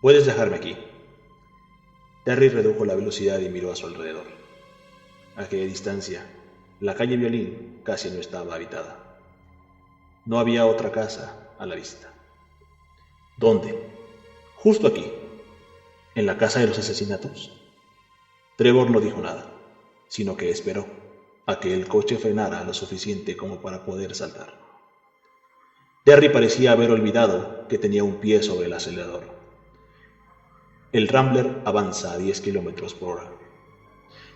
Puedes dejarme aquí. Terry redujo la velocidad y miró a su alrededor. A aquella distancia, la calle Violín casi no estaba habitada. No había otra casa a la vista. ¿Dónde? Justo aquí, en la casa de los asesinatos. Trevor no dijo nada, sino que esperó a que el coche frenara lo suficiente como para poder saltar. Terry parecía haber olvidado que tenía un pie sobre el acelerador. El Rambler avanza a 10 kilómetros por hora.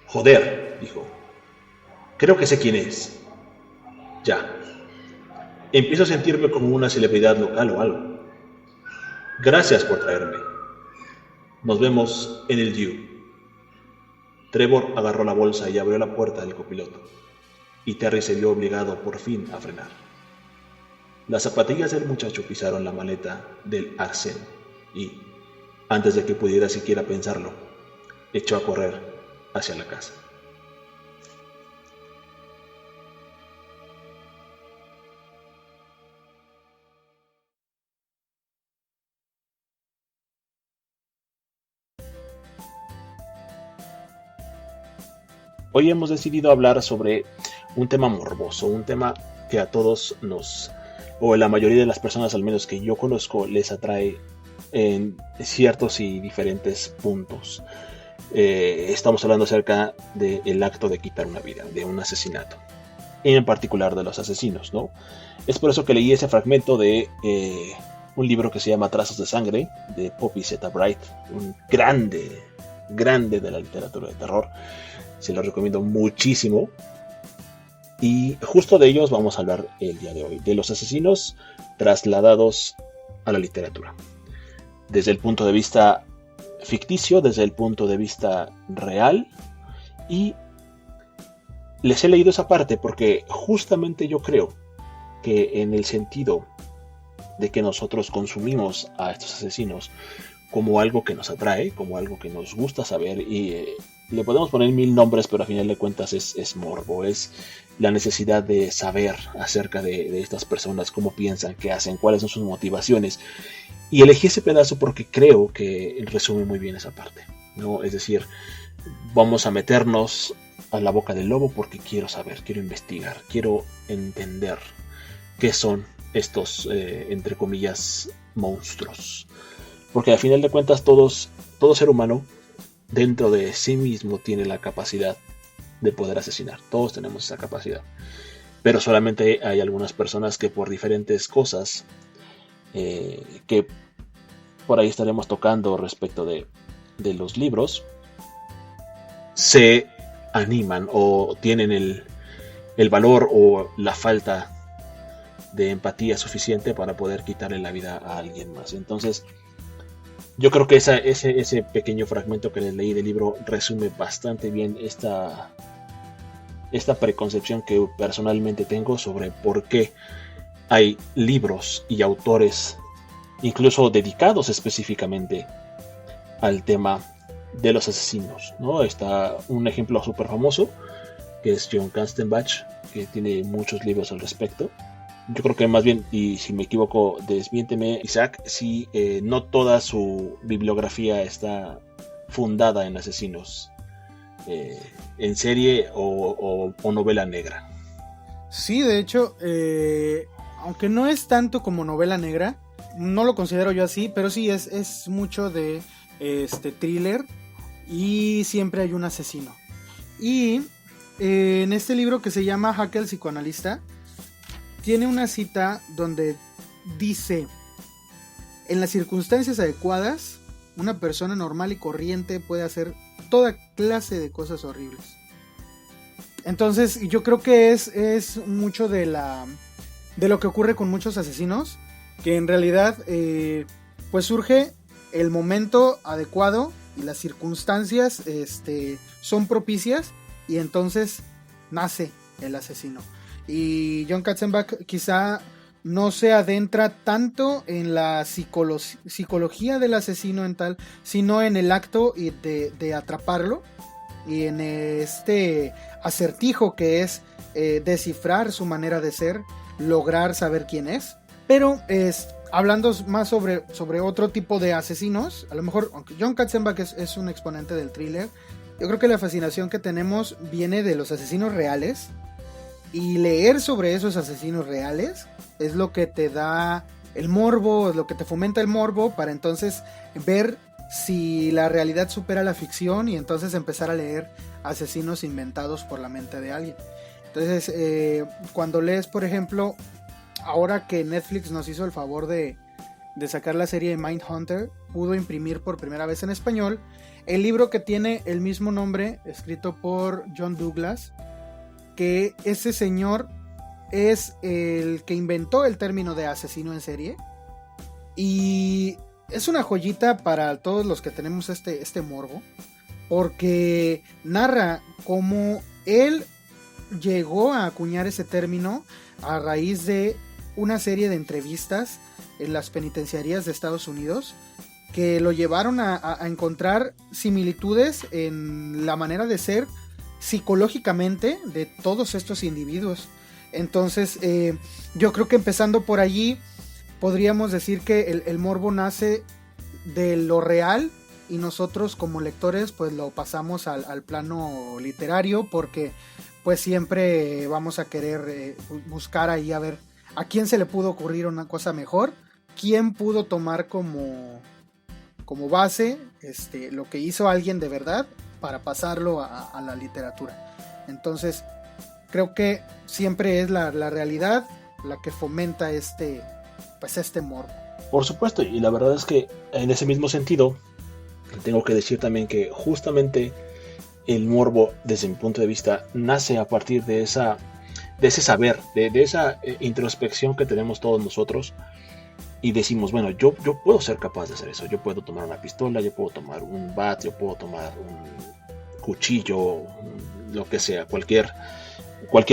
Joder, dijo. Creo que sé quién es. Ya. Empiezo a sentirme como una celebridad local o algo. Gracias por traerme. Nos vemos en el Dew. Trevor agarró la bolsa y abrió la puerta del copiloto, y Terry se vio obligado por fin a frenar. Las zapatillas del muchacho pisaron la maleta del Arsène y, antes de que pudiera siquiera pensarlo, echó a correr hacia la casa. Hoy hemos decidido hablar sobre un tema morboso, un tema que a todos o a la mayoría de las personas al menos que yo conozco, les atrae en ciertos y diferentes puntos. Estamos hablando acerca del acto de quitar una vida, de un asesinato, y en particular de los asesinos, ¿no? Es por eso que leí ese fragmento de un libro que se llama Trazos de Sangre, de Poppy Z. Bride, un grande de la literatura de terror. Se lo recomiendo muchísimo. Y justo de ellos vamos a hablar el día de hoy, de los asesinos trasladados a la literatura. Desde el punto de vista ficticio, desde el punto de vista real. Y les he leído esa parte porque justamente yo creo que en el sentido de que nosotros consumimos a estos asesinos como algo que nos atrae, como algo que nos gusta saber, y le podemos poner mil nombres, pero a final de cuentas es morbo, es la necesidad de saber acerca de estas personas, cómo piensan, qué hacen, cuáles son sus motivaciones. Y elegí ese pedazo porque creo que resume muy bien esa parte, ¿no? Es decir, vamos a meternos a la boca del lobo porque quiero saber, quiero investigar, quiero entender qué son estos, entre comillas, monstruos. Porque al final de cuentas todo ser humano dentro de sí mismo tiene la capacidad de poder asesinar. Todos tenemos esa capacidad. Pero solamente hay algunas personas que por diferentes cosas que por ahí estaremos tocando respecto de los libros, se animan o tienen el valor o la falta de empatía suficiente para poder quitarle la vida a alguien más. Entonces, yo creo que ese pequeño fragmento que les leí del libro resume bastante bien esta preconcepción que personalmente tengo sobre por qué hay libros y autores incluso dedicados específicamente al tema de los asesinos, ¿no? Está un ejemplo súper famoso que es John Castenbach, que tiene muchos libros al respecto. Yo creo que más bien, y si me equivoco, desmiénteme, Isaac, si no toda su bibliografía está fundada en asesinos en serie o novela negra. Sí, de hecho, aunque no es tanto como novela negra, no lo considero yo así, pero sí es mucho de thriller y siempre hay un asesino. Y en este libro que se llama Hackett el psicoanalista, tiene una cita donde dice: en las circunstancias adecuadas, una persona normal y corriente puede hacer toda clase de cosas horribles. Entonces yo creo que es mucho de lo que ocurre con muchos asesinos, que en realidad pues surge el momento adecuado y las circunstancias son propicias, y entonces nace el asesino. Y John Katzenbach quizá no se adentra tanto en la psicología del asesino en tal, sino en el acto de atraparlo, y en este acertijo que es descifrar su manera de ser, lograr saber quién es. Pero hablando más sobre otro tipo de asesinos, a lo mejor, aunque John Katzenbach es un exponente del thriller, yo creo que la fascinación que tenemos viene de los asesinos reales, y leer sobre esos asesinos reales es lo que te da el morbo, es lo que te fomenta el morbo para entonces ver si la realidad supera la ficción y entonces empezar a leer asesinos inventados por la mente de alguien. Entonces, cuando lees, por ejemplo, ahora que Netflix nos hizo el favor de sacar la serie de Mindhunter, pudo imprimir por primera vez en español el libro que tiene el mismo nombre, escrito por John Douglas, que ese señor es el que inventó el término de asesino en serie, y es una joyita para todos los que tenemos este morbo, porque narra cómo él llegó a acuñar ese término a raíz de una serie de entrevistas en las penitenciarías de Estados Unidos que lo llevaron a encontrar similitudes en la manera de ser psicológicamente de todos estos individuos. Entonces, yo creo que empezando por allí podríamos decir que el morbo nace de lo real y nosotros como lectores pues lo pasamos al plano literario, porque pues siempre vamos a querer buscar ahí a ver a quién se le pudo ocurrir una cosa mejor, quién pudo tomar como base lo que hizo alguien de verdad para pasarlo a la literatura. Entonces creo que siempre es la realidad la que fomenta este morbo. Por supuesto, y la verdad es que en ese mismo sentido tengo que decir también que justamente el morbo, desde mi punto de vista, nace a partir de ese saber, de esa introspección que tenemos todos nosotros, y decimos, bueno, yo puedo ser capaz de hacer eso, yo puedo tomar una pistola, yo puedo tomar un bat, yo puedo tomar un cuchillo, lo que sea, cualquier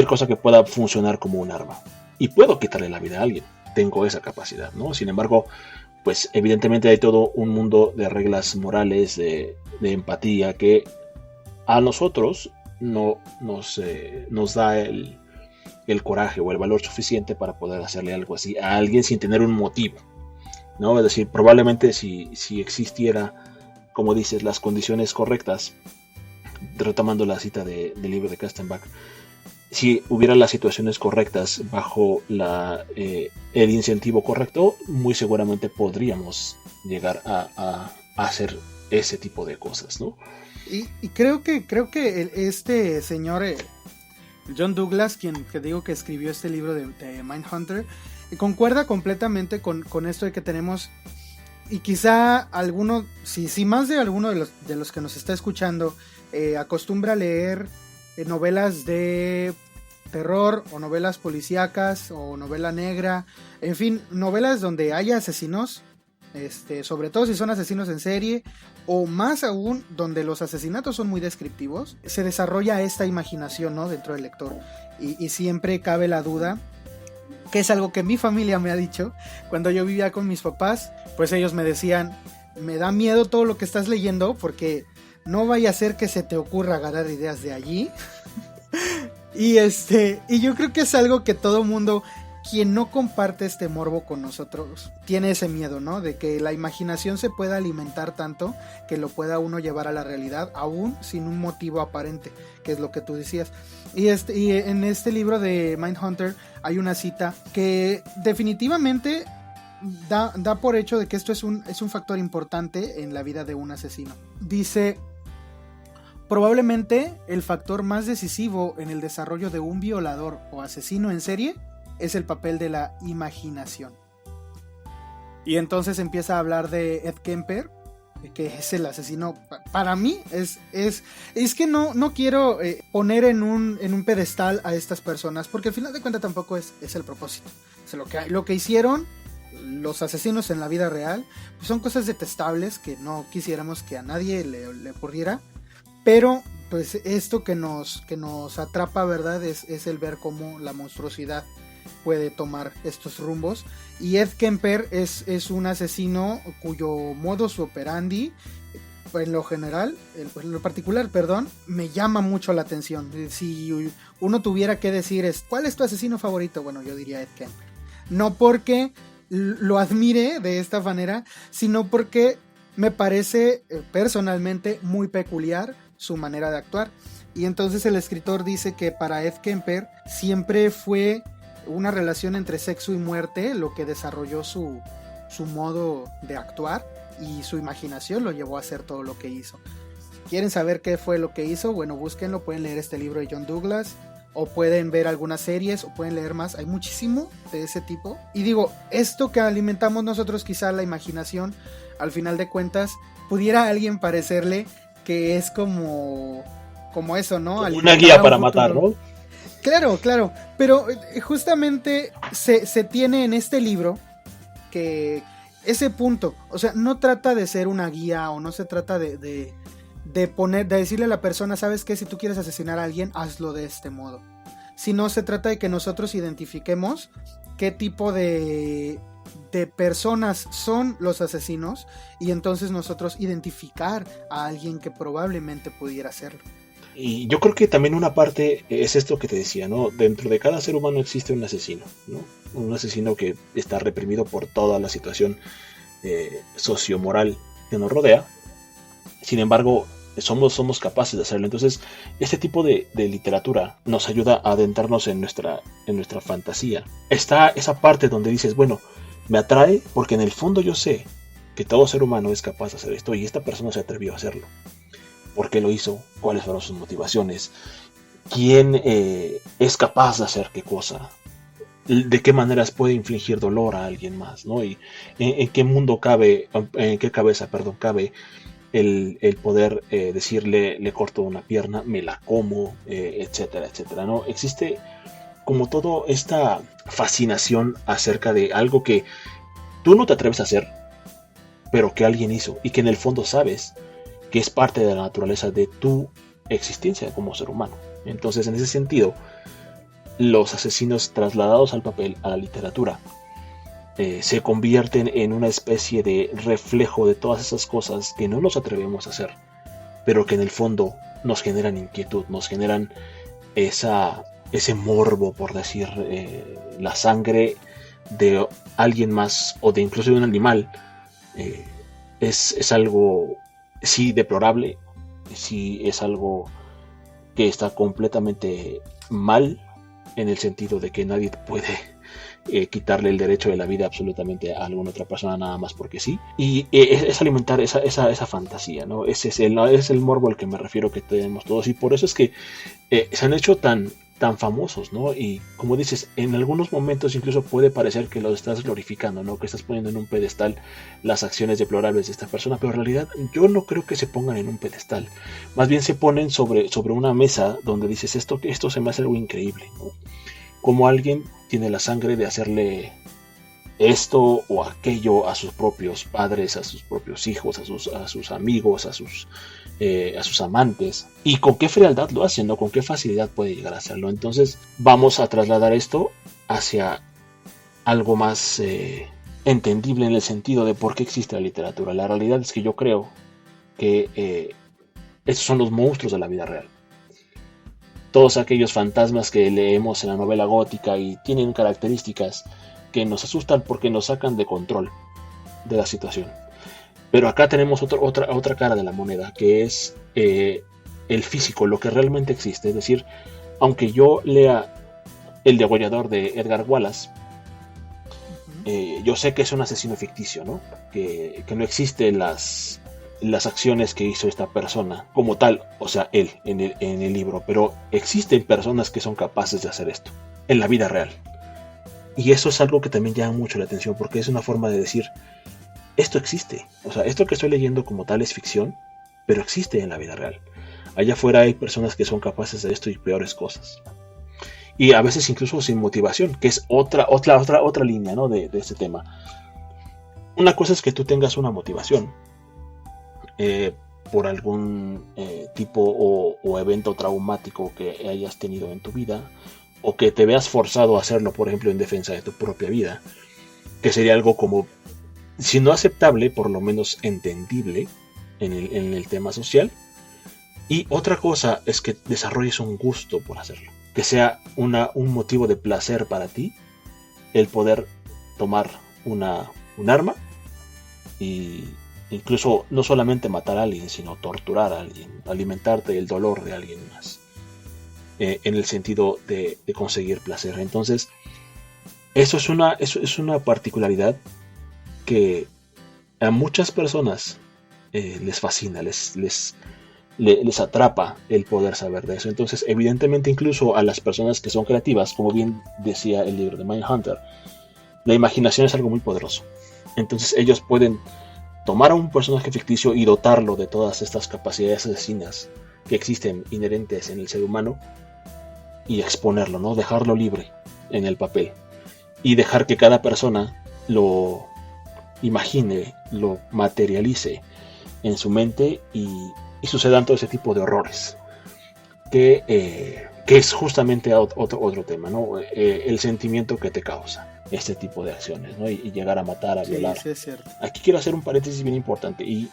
cosa que pueda funcionar como un arma, y puedo quitarle la vida a alguien, tengo esa capacidad, ¿no? Sin embargo, pues evidentemente hay todo un mundo de reglas morales, de empatía, que a nosotros no nos da el coraje o el valor suficiente para poder hacerle algo así a alguien sin tener un motivo, ¿no? Es decir, probablemente si existiera, como dices, las condiciones correctas, retomando la cita del libro de Katzenbach, si hubiera las situaciones correctas bajo el incentivo correcto, muy seguramente podríamos llegar a hacer ese tipo de cosas, ¿no? Y creo que este señor John Douglas, que digo que escribió este libro de Mindhunter, concuerda completamente con esto de que tenemos, y quizá alguno, si más de alguno de los que nos está escuchando acostumbra a leer novelas de terror o novelas policíacas o novela negra, en fin, novelas donde haya asesinos, sobre todo si son asesinos en serie, o más aún donde los asesinatos son muy descriptivos, se desarrolla esta imaginación, ¿no?, dentro del lector, y siempre cabe la duda, que es algo que mi familia me ha dicho. Cuando yo vivía con mis papás, pues ellos me decían, me da miedo todo lo que estás leyendo, porque no vaya a ser que se te ocurra agarrar ideas de allí. y yo creo que es algo que todo mundo, quien no comparte este morbo con nosotros, tiene ese miedo, ¿no? De que la imaginación se pueda alimentar tanto que lo pueda uno llevar a la realidad, aún sin un motivo aparente, que es lo que tú decías. Y en este libro de Mindhunter hay una cita que definitivamente da por hecho de que esto es un factor importante en la vida de un asesino. Dice: probablemente el factor más decisivo en el desarrollo de un violador o asesino en serie es el papel de la imaginación. Y entonces empieza a hablar de Ed Kemper, que es el asesino. Para mí es que no quiero poner en un pedestal a estas personas, porque al final de cuentas tampoco es el propósito. O sea, lo que hicieron los asesinos en la vida real, pues son cosas detestables que no quisiéramos que a nadie le ocurriera, pero pues esto que nos atrapa, ¿verdad? Es el ver cómo la monstruosidad puede tomar estos rumbos. Y Ed Kemper es un asesino cuyo modus operandi, en lo general, en lo particular, me llama mucho la atención. Si uno tuviera que decir ¿cuál es tu asesino favorito? Bueno, yo diría Ed Kemper. No porque lo admire de esta manera, sino porque me parece personalmente muy peculiar su manera de actuar. Y entonces el escritor dice que para Ed Kemper siempre fue una relación entre sexo y muerte lo que desarrolló su modo de actuar, y su imaginación lo llevó a hacer todo lo que hizo. ¿Quieren saber qué fue lo que hizo? Bueno, búsquenlo, pueden leer este libro de John Douglas, o pueden ver algunas series, o pueden leer más. Hay muchísimo de ese tipo. Y digo, esto que alimentamos nosotros, quizá la imaginación, al final de cuentas, pudiera a alguien parecerle que es como eso, ¿no? Una guía para matar, ¿no? Claro, pero justamente se tiene en este libro que ese punto, o sea, no trata de ser una guía, o no se trata de decirle a la persona, sabes que si tú quieres asesinar a alguien, hazlo de este modo, sino se trata de que nosotros identifiquemos qué tipo de personas son los asesinos, y entonces nosotros identificar a alguien que probablemente pudiera hacerlo. Y yo creo que también una parte es esto que te decía, ¿no? Dentro de cada ser humano existe un asesino, ¿no? Un asesino que está reprimido por toda la situación sociomoral que nos rodea. Sin embargo, somos capaces de hacerlo. Entonces, este tipo de literatura nos ayuda a adentrarnos en nuestra fantasía. Está esa parte donde dices, bueno, me atrae porque en el fondo yo sé que todo ser humano es capaz de hacer esto, y esta persona se atrevió a hacerlo. ¿Por qué lo hizo? ¿Cuáles fueron sus motivaciones? ¿Quién es capaz de hacer qué cosa? ¿De qué maneras puede infligir dolor a alguien más, ¿no? Y en qué mundo cabe, en qué cabeza, cabe el poder decirle, le corto una pierna, me la como, etcétera, etcétera, ¿no? Existe como toda esta fascinación acerca de algo que tú no te atreves a hacer, pero que alguien hizo, y que en el fondo sabes que es parte de la naturaleza de tu existencia como ser humano. Entonces, en ese sentido, los asesinos trasladados al papel, a la literatura, se convierten en una especie de reflejo de todas esas cosas que no nos atrevemos a hacer, pero que en el fondo nos generan inquietud, nos generan ese morbo, por decir, la sangre de alguien más, o de incluso de un animal, es algo, sí, deplorable, sí, es algo que está completamente mal, en el sentido de que nadie puede quitarle el derecho de la vida absolutamente a alguna otra persona nada más porque sí, y es alimentar esa fantasía, ¿no? Ese es el morbo al que me refiero que tenemos todos, y por eso es que se han hecho tan famosos, ¿no? Y como dices, en algunos momentos incluso puede parecer que los estás glorificando, ¿no? Que estás poniendo en un pedestal las acciones deplorables de esta persona, pero en realidad yo no creo que se pongan en un pedestal, más bien se ponen sobre una mesa donde dices, esto se me hace algo increíble, ¿no? Como alguien tiene la sangre de hacerle esto o aquello a sus propios padres, a sus propios hijos, a sus amigos, a sus amantes, y con qué frialdad lo hacen, ¿no? Con qué facilidad puede llegar a hacerlo. Entonces vamos a trasladar esto hacia algo más entendible, en el sentido de por qué existe la literatura. La realidad es que yo creo que esos son los monstruos de la vida real. Todos aquellos fantasmas que leemos en la novela gótica y tienen características que nos asustan porque nos sacan de control de la situación. Pero acá tenemos otra cara de la moneda, que es el físico, lo que realmente existe. Es decir, aunque yo lea El degollador de Edgar Wallace, yo sé que es un asesino ficticio, ¿no? Que no existen las acciones que hizo esta persona como tal, o sea, él en el libro, pero existen personas que son capaces de hacer esto en la vida real. Y eso es algo que también llama mucho la atención, porque es una forma de decir, esto existe, o sea, esto que estoy leyendo como tal es ficción, pero existe en la vida real. Allá afuera hay personas que son capaces de esto y peores cosas. Y a veces incluso sin motivación, que es otra línea, ¿no? de este tema. Una cosa es que tú tengas una motivación por algún tipo o evento traumático que hayas tenido en tu vida, o que te veas forzado a hacerlo, por ejemplo, en defensa de tu propia vida, que sería algo como, si no aceptable, por lo menos entendible en el tema social. Y otra cosa es que desarrolles un gusto por hacerlo, que sea un motivo de placer para ti el poder tomar un arma y incluso no solamente matar a alguien, sino torturar a alguien, alimentarte el dolor de alguien más, en el sentido de conseguir placer. Entonces, eso es una particularidad que a muchas personas les fascina, les atrapa el poder saber de eso. Entonces, evidentemente, incluso a las personas que son creativas, como bien decía el libro de Mindhunter, la imaginación es algo muy poderoso. Entonces, ellos pueden tomar a un personaje ficticio y dotarlo de todas estas capacidades asesinas que existen inherentes en el ser humano y exponerlo, ¿no? Dejarlo libre en el papel y dejar que cada persona lo imagine, lo materialice en su mente y sucedan todo ese tipo de horrores que es justamente otro tema, ¿no? El sentimiento que te causa este tipo de acciones, ¿no? Y llegar a matar, a violar. Sí, es cierto. Aquí quiero hacer un paréntesis bien importante y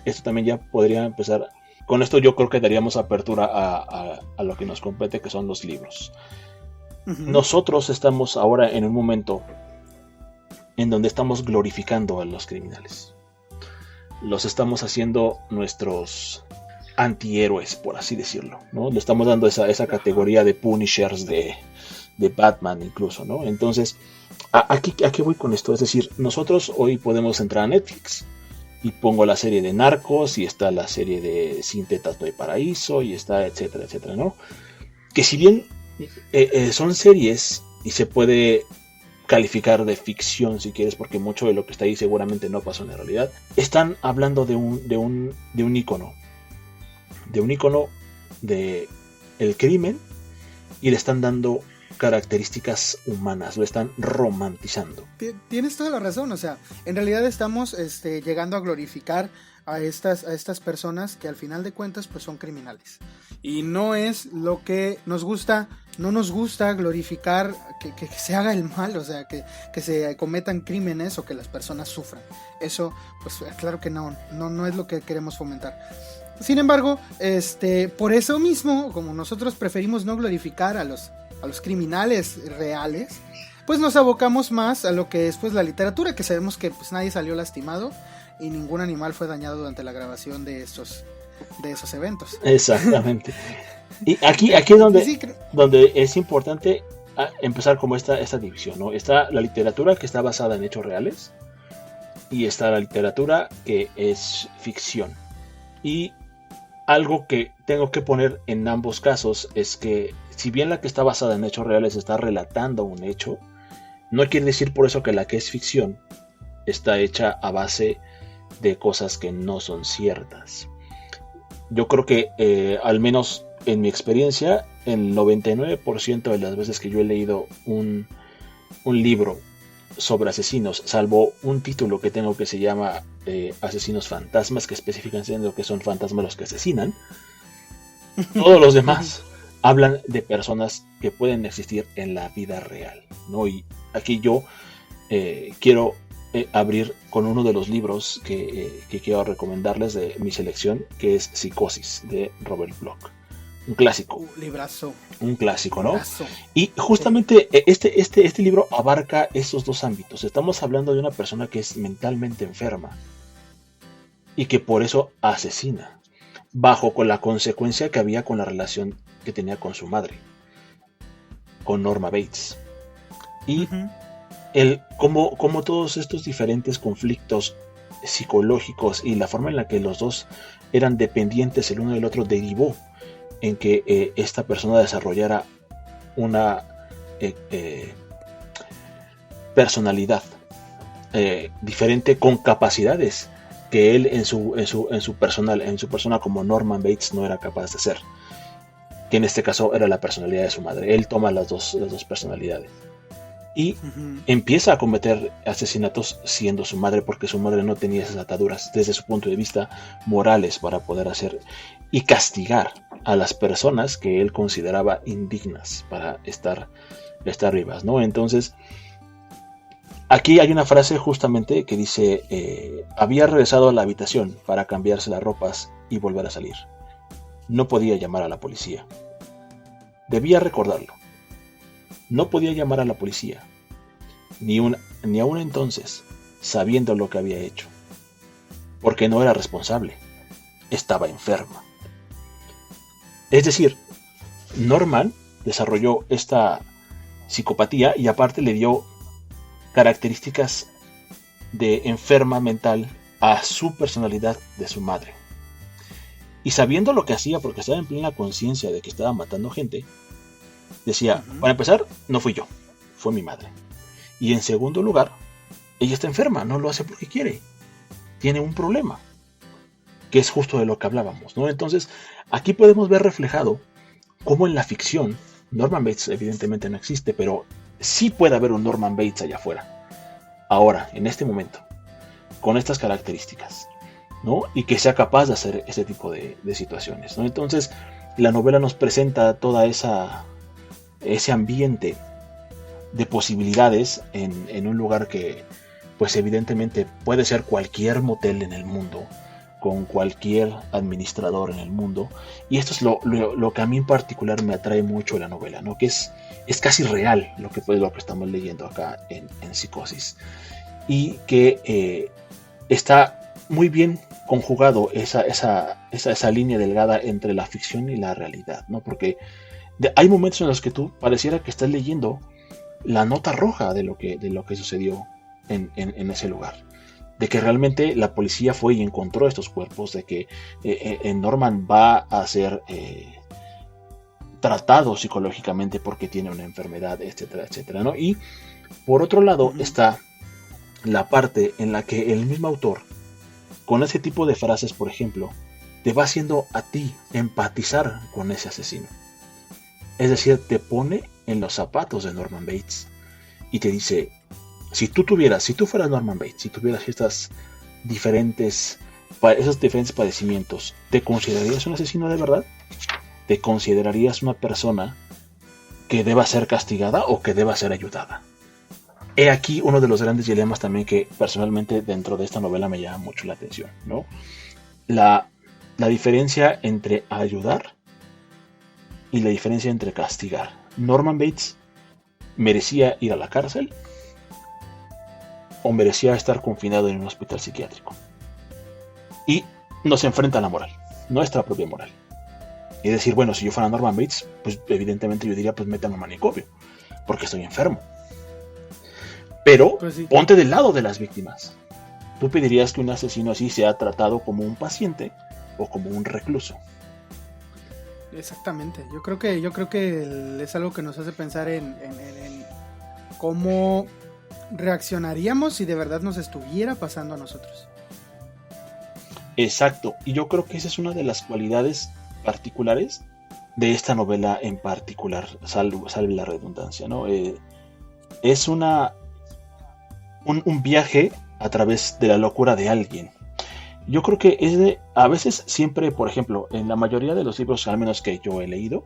esto también ya podría empezar. Con esto yo creo que daríamos apertura a lo que nos compete, que son los libros. Uh-huh. Nosotros estamos ahora en un momento en donde estamos glorificando a los criminales. Los estamos haciendo nuestros antihéroes, por así decirlo, ¿no? Le estamos dando esa categoría de punishers de Batman incluso, ¿no? Entonces, ¿a qué voy con esto? Es decir, nosotros hoy podemos entrar a Netflix y pongo la serie de Narcos y está la serie de Sin Tetas No Hay Paraíso y está etcétera, etcétera, ¿no? Que si bien son series y se puede calificar de ficción si quieres, porque mucho de lo que está ahí seguramente no pasó en la realidad, están hablando de un ícono de el crimen y le están dando características humanas, lo están romantizando. Tienes toda la razón, o sea, en realidad estamos llegando a glorificar a estas personas que al final de cuentas pues son criminales. Y no es lo que nos gusta, no nos gusta glorificar que se haga el mal, o sea, que se cometan crímenes o que las personas sufran. Eso, pues claro que no es lo que queremos fomentar. Sin embargo, por eso mismo, como nosotros preferimos no glorificar a los criminales reales, pues nos abocamos más a lo que es pues la literatura, que sabemos que pues nadie salió lastimado y ningún animal fue dañado durante la grabación de esos eventos. Exactamente. Y aquí es donde es importante empezar como esta división, ¿no? Está la literatura que está basada en hechos reales y está la literatura que es ficción. Y algo que tengo que poner en ambos casos es que si bien la que está basada en hechos reales está relatando un hecho, no quiere decir por eso que la que es ficción está hecha a base de cosas que no son ciertas. Yo creo que al menos en mi experiencia, el 99% de las veces que yo he leído un libro sobre asesinos, salvo un título que tengo que se llama Asesinos Fantasmas, que especifican siendo que son fantasmas los que asesinan, todos los demás hablan de personas que pueden existir en la vida real, ¿no? Y aquí yo quiero abrir con uno de los libros que quiero recomendarles de mi selección, que es Psicosis, de Robert Bloch. Un clásico. Librazo. Un clásico, ¿no? Librazo. Y justamente este libro abarca esos dos ámbitos. Estamos hablando de una persona que es mentalmente enferma y que por eso asesina, bajo con la consecuencia que había con la relación que tenía con su madre, con Norma Bates. Y como todos estos diferentes conflictos psicológicos y la forma en la que los dos eran dependientes el uno del otro derivó en que esta persona desarrollara una personalidad diferente, con capacidades que él en su persona como Norman Bates no era capaz de hacer, que en este caso era la personalidad de su madre. Él toma las dos personalidades y empieza a cometer asesinatos siendo su madre, porque su madre no tenía esas ataduras desde su punto de vista morales para poder hacer y castigar a las personas que él consideraba indignas para estar vivas, ¿no? Entonces, aquí hay una frase justamente que dice: había regresado a la habitación para cambiarse las ropas y volver a salir. No podía llamar a la policía. Debía recordarlo. No podía llamar a la policía. ni aún entonces, sabiendo lo que había hecho, porque no era responsable, estaba enferma. Es decir, Norman desarrolló esta psicopatía y aparte le dio características de enferma mental a su personalidad de su madre. Y sabiendo lo que hacía, porque estaba en plena conciencia de que estaba matando gente, decía, para empezar, no fui yo, fue mi madre. Y en segundo lugar, ella está enferma, no lo hace porque quiere, tiene un problema, que es justo de lo que hablábamos, ¿no? Entonces, aquí podemos ver reflejado cómo en la ficción, Norman Bates evidentemente no existe, pero sí puede haber un Norman Bates allá afuera, ahora, en este momento, con estas características, ¿no? Y que sea capaz de hacer ese tipo de situaciones, ¿no? Entonces, la novela nos presenta toda ese ambiente de posibilidades en un lugar que, pues evidentemente puede ser cualquier motel en el mundo, con cualquier administrador en el mundo, y esto es lo que a mí en particular me atrae mucho de la novela, ¿no? Que es casi real lo que estamos leyendo acá en Psicosis, y que está muy bien conjugado esa línea delgada entre la ficción y la realidad, ¿no? Porque hay momentos en los que tú pareciera que estás leyendo la nota roja de lo que sucedió en ese lugar, de que realmente la policía fue y encontró estos cuerpos, de que Norman va a ser tratado psicológicamente porque tiene una enfermedad, etcétera, etcétera, ¿no? Y por otro lado está la parte en la que el mismo autor, con ese tipo de frases, por ejemplo, te va haciendo a ti empatizar con ese asesino. Es decir, te pone en los zapatos de Norman Bates y te dice, si tú fueras Norman Bates, si tuvieras esos diferentes padecimientos, ¿te considerarías un asesino de verdad? ¿Te considerarías una persona que deba ser castigada o que deba ser ayudada? He aquí uno de los grandes dilemas también que personalmente dentro de esta novela me llama mucho la atención, ¿no? La diferencia entre ayudar y la diferencia entre castigar. ¿Norman Bates merecía ir a la cárcel o merecía estar confinado en un hospital psiquiátrico? Y nos enfrenta a la moral, nuestra propia moral. Y decir, bueno, si yo fuera Norman Bates, pues evidentemente yo diría, pues métame a manicomio, porque estoy enfermo. Pero pues sí, ponte del lado de las víctimas. ¿Tú pedirías que un asesino así sea tratado como un paciente o como un recluso? Exactamente. Yo creo que es algo que nos hace pensar en cómo reaccionaríamos si de verdad nos estuviera pasando a nosotros. Exacto. Y yo creo que esa es una de las cualidades particulares de esta novela en particular, salve la redundancia, ¿no? Es un viaje a través de la locura de alguien. Yo creo que a veces siempre, por ejemplo, en la mayoría de los libros, al menos que yo he leído,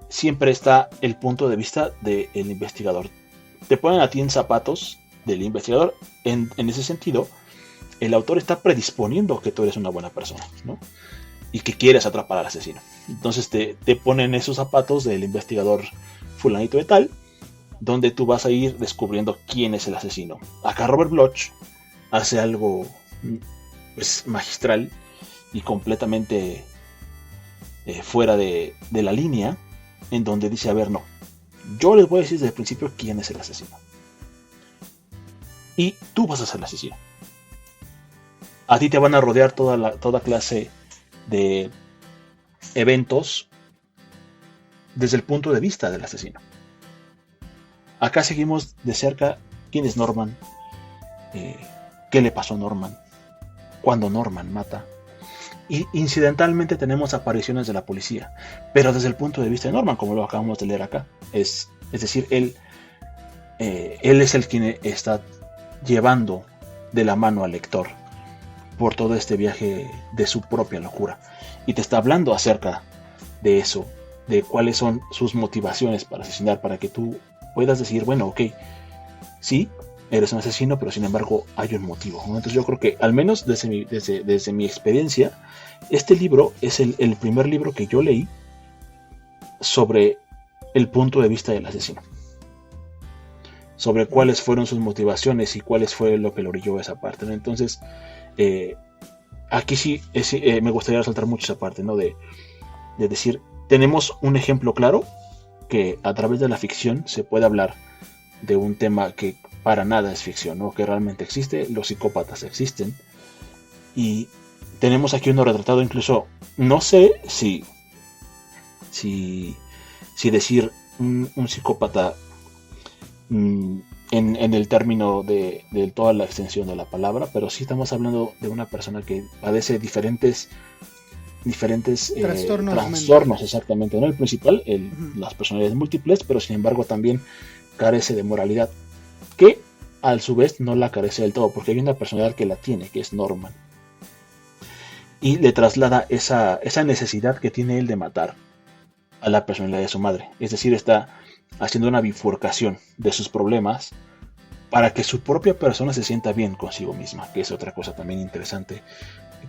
siempre está el punto de vista del investigador. Te ponen a ti en zapatos del investigador. En ese sentido, el autor está predisponiendo que tú eres una buena persona, ¿no? Y que quieres atrapar al asesino. Entonces te ponen esos zapatos del investigador fulanito de tal, donde tú vas a ir descubriendo quién es el asesino. Acá Robert Bloch hace algo pues magistral y completamente fuera de la línea, en donde dice, a ver, no, yo les voy a decir desde el principio quién es el asesino y tú vas a ser el asesino. A ti te van a rodear toda clase de eventos desde el punto de vista del asesino. Acá seguimos de cerca quién es Norman, qué le pasó a Norman, cuándo Norman mata. Y incidentalmente tenemos apariciones de la policía, pero desde el punto de vista de Norman, como lo acabamos de leer acá. Es decir, él es el quien está llevando de la mano al lector por todo este viaje de su propia locura. Y te está hablando acerca de eso, de cuáles son sus motivaciones para asesinar, para que tú puedas decir, bueno, ok, sí, eres un asesino, pero sin embargo hay un motivo, ¿no? Entonces yo creo que, al menos desde mi experiencia, este libro es el primer libro que yo leí sobre el punto de vista del asesino. sobre cuáles fueron sus motivaciones y cuáles fue lo que lo orilló a esa parte, ¿no? Entonces, aquí sí me gustaría resaltar mucho esa parte, ¿no? De decir, tenemos un ejemplo claro que a través de la ficción se puede hablar de un tema que para nada es ficción, ¿no? Que realmente existe, los psicópatas existen, y tenemos aquí uno retratado. Incluso no sé si decir un psicópata en el término de toda la extensión de la palabra, pero sí estamos hablando de una persona que padece diferentes trastornos, exactamente, ¿no? El principal, las personalidades múltiples, pero sin embargo también carece de moralidad, que a su vez no la carece del todo, porque hay una personalidad que la tiene, que es Norman, y le traslada esa necesidad que tiene él de matar a la personalidad de su madre. Es decir, está haciendo una bifurcación de sus problemas para que su propia persona se sienta bien consigo misma, que es otra cosa también interesante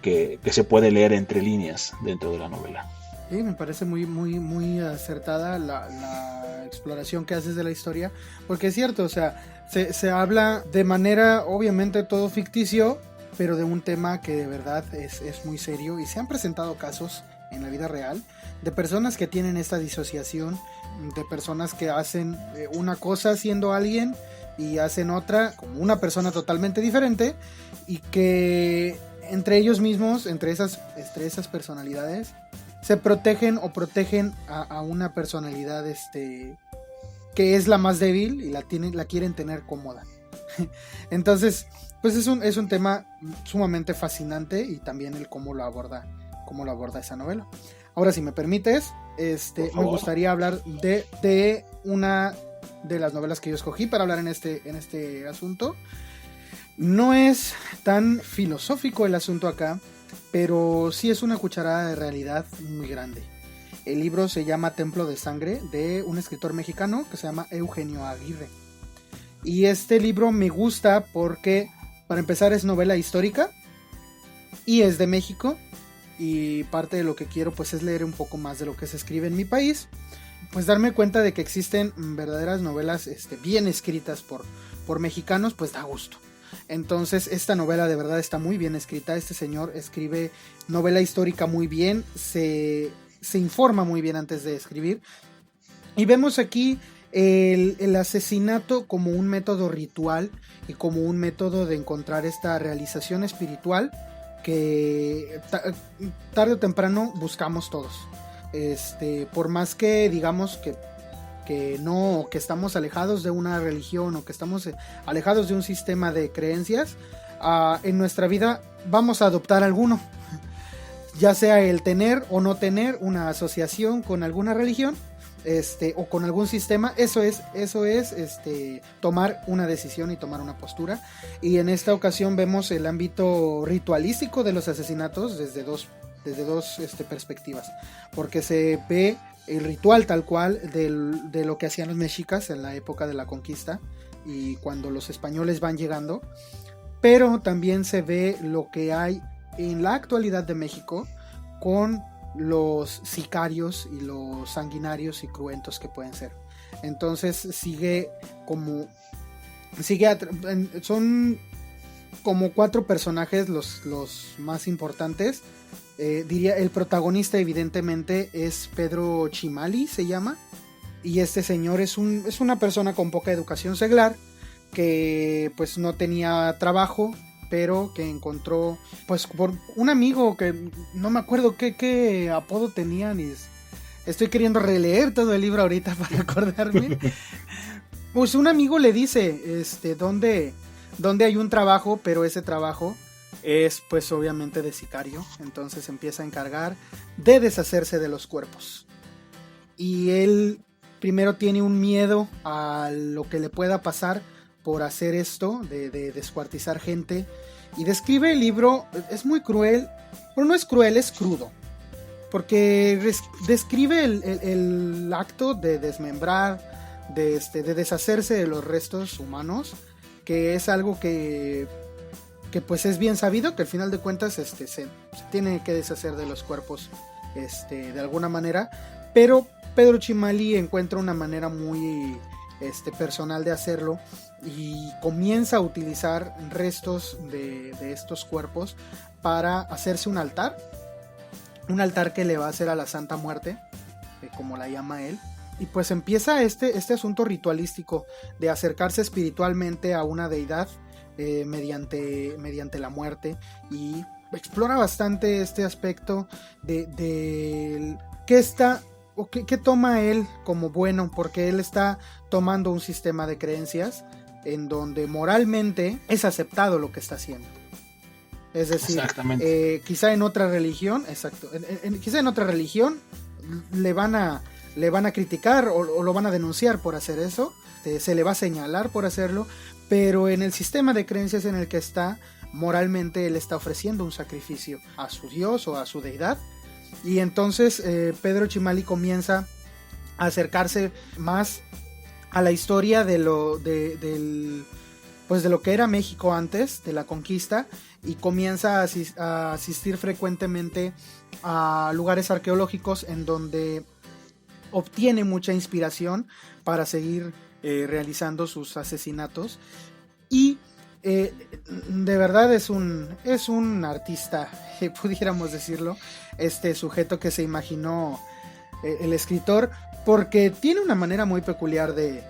que se puede leer entre líneas dentro de la novela. Sí, me parece muy acertada la exploración que haces de la historia, porque es cierto, o sea, se habla de manera obviamente todo ficticio, pero de un tema que de verdad es muy serio, y se han presentado casos en la vida real de personas que tienen esta disociación, de personas que hacen una cosa siendo alguien y hacen otra como una persona totalmente diferente, y que entre ellos mismos, entre esas personalidades, se protegen a una personalidad que es la más débil y la quieren tener cómoda. Entonces, pues es un tema sumamente fascinante, y también el cómo lo aborda esa novela. Ahora, si me permites, me gustaría hablar de una de las novelas que yo escogí para hablar en este asunto. No es tan filosófico el asunto acá, pero sí es una cucharada de realidad muy grande. El libro se llama Templo de Sangre, de un escritor mexicano que se llama Eugenio Aguirre. Y este libro me gusta porque, para empezar, es novela histórica y es de México, y parte de lo que quiero pues es leer un poco más de lo que se escribe en mi país, pues darme cuenta de que existen verdaderas novelas bien escritas por mexicanos, pues da gusto. Entonces esta novela de verdad está muy bien escrita. Este señor escribe novela histórica muy bien, se informa muy bien antes de escribir, y vemos aquí el asesinato como un método ritual y como un método de encontrar esta realización espiritual que tarde o temprano buscamos todos. Por más que digamos que estamos alejados de una religión, o que estamos alejados de un sistema de creencias, en nuestra vida vamos a adoptar alguno, ya sea el tener o no tener una asociación con alguna religión, o con algún sistema. Eso es tomar una decisión y tomar una postura. Y en esta ocasión vemos el ámbito ritualístico de los asesinatos desde dos perspectivas, porque se ve el ritual tal cual de lo que hacían los mexicas en la época de la conquista y cuando los españoles van llegando, pero también se ve lo que hay en la actualidad de México con los sicarios y los sanguinarios y cruentos que pueden ser. Entonces son como 4 personajes los más importantes. Diría, el protagonista evidentemente es Pedro Chimali, se llama, y este señor es una persona con poca educación seglar, que pues no tenía trabajo, pero que encontró pues por un amigo que no me acuerdo qué apodo tenían, y estoy queriendo releer todo el libro ahorita para acordarme. Pues un amigo le dice dónde hay un trabajo, pero ese trabajo es pues obviamente de sicario. Entonces empieza a encargar de deshacerse de los cuerpos, y él primero tiene un miedo a lo que le pueda pasar por hacer esto de descuartizar gente, y describe el libro. Es muy cruel, pero no es cruel, es crudo, porque describe el acto de desmembrar, de deshacerse de los restos humanos, que es algo que pues es bien sabido, que al final de cuentas se tiene que deshacer de los cuerpos de alguna manera, pero Pedro Chimali encuentra una manera muy personal de hacerlo, y comienza a utilizar restos de estos cuerpos para hacerse un altar que le va a hacer a la Santa Muerte, como la llama él. Y pues empieza este asunto ritualístico de acercarse espiritualmente a una deidad mediante la muerte, y explora bastante este aspecto de qué toma él como bueno, porque él está tomando un sistema de creencias en donde moralmente es aceptado lo que está haciendo. Es decir, quizá en otra religión, quizá en otra religión le van a criticar o lo van a denunciar por hacer eso, se le va a señalar por hacerlo, pero en el sistema de creencias en el que está, moralmente él está ofreciendo un sacrificio a su Dios o a su deidad. Y entonces Pedro Chimali comienza a acercarse más a la historia de lo que era México antes de la conquista, y comienza a asistir frecuentemente a lugares arqueológicos en donde obtiene mucha inspiración para seguir realizando sus asesinatos. Y de verdad es un artista, pudiéramos decirlo, este sujeto que se imaginó el escritor, porque tiene una manera muy peculiar de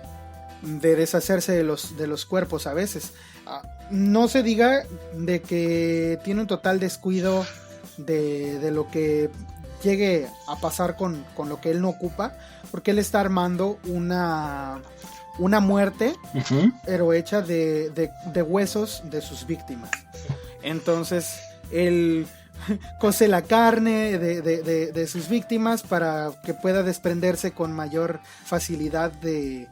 deshacerse de los cuerpos a veces. No se diga de que tiene un total descuido de lo que llegue a pasar con lo que él no ocupa, porque él está armando una muerte, pero hecha de huesos de sus víctimas. Entonces él cose la carne de sus víctimas para que pueda desprenderse con mayor facilidad del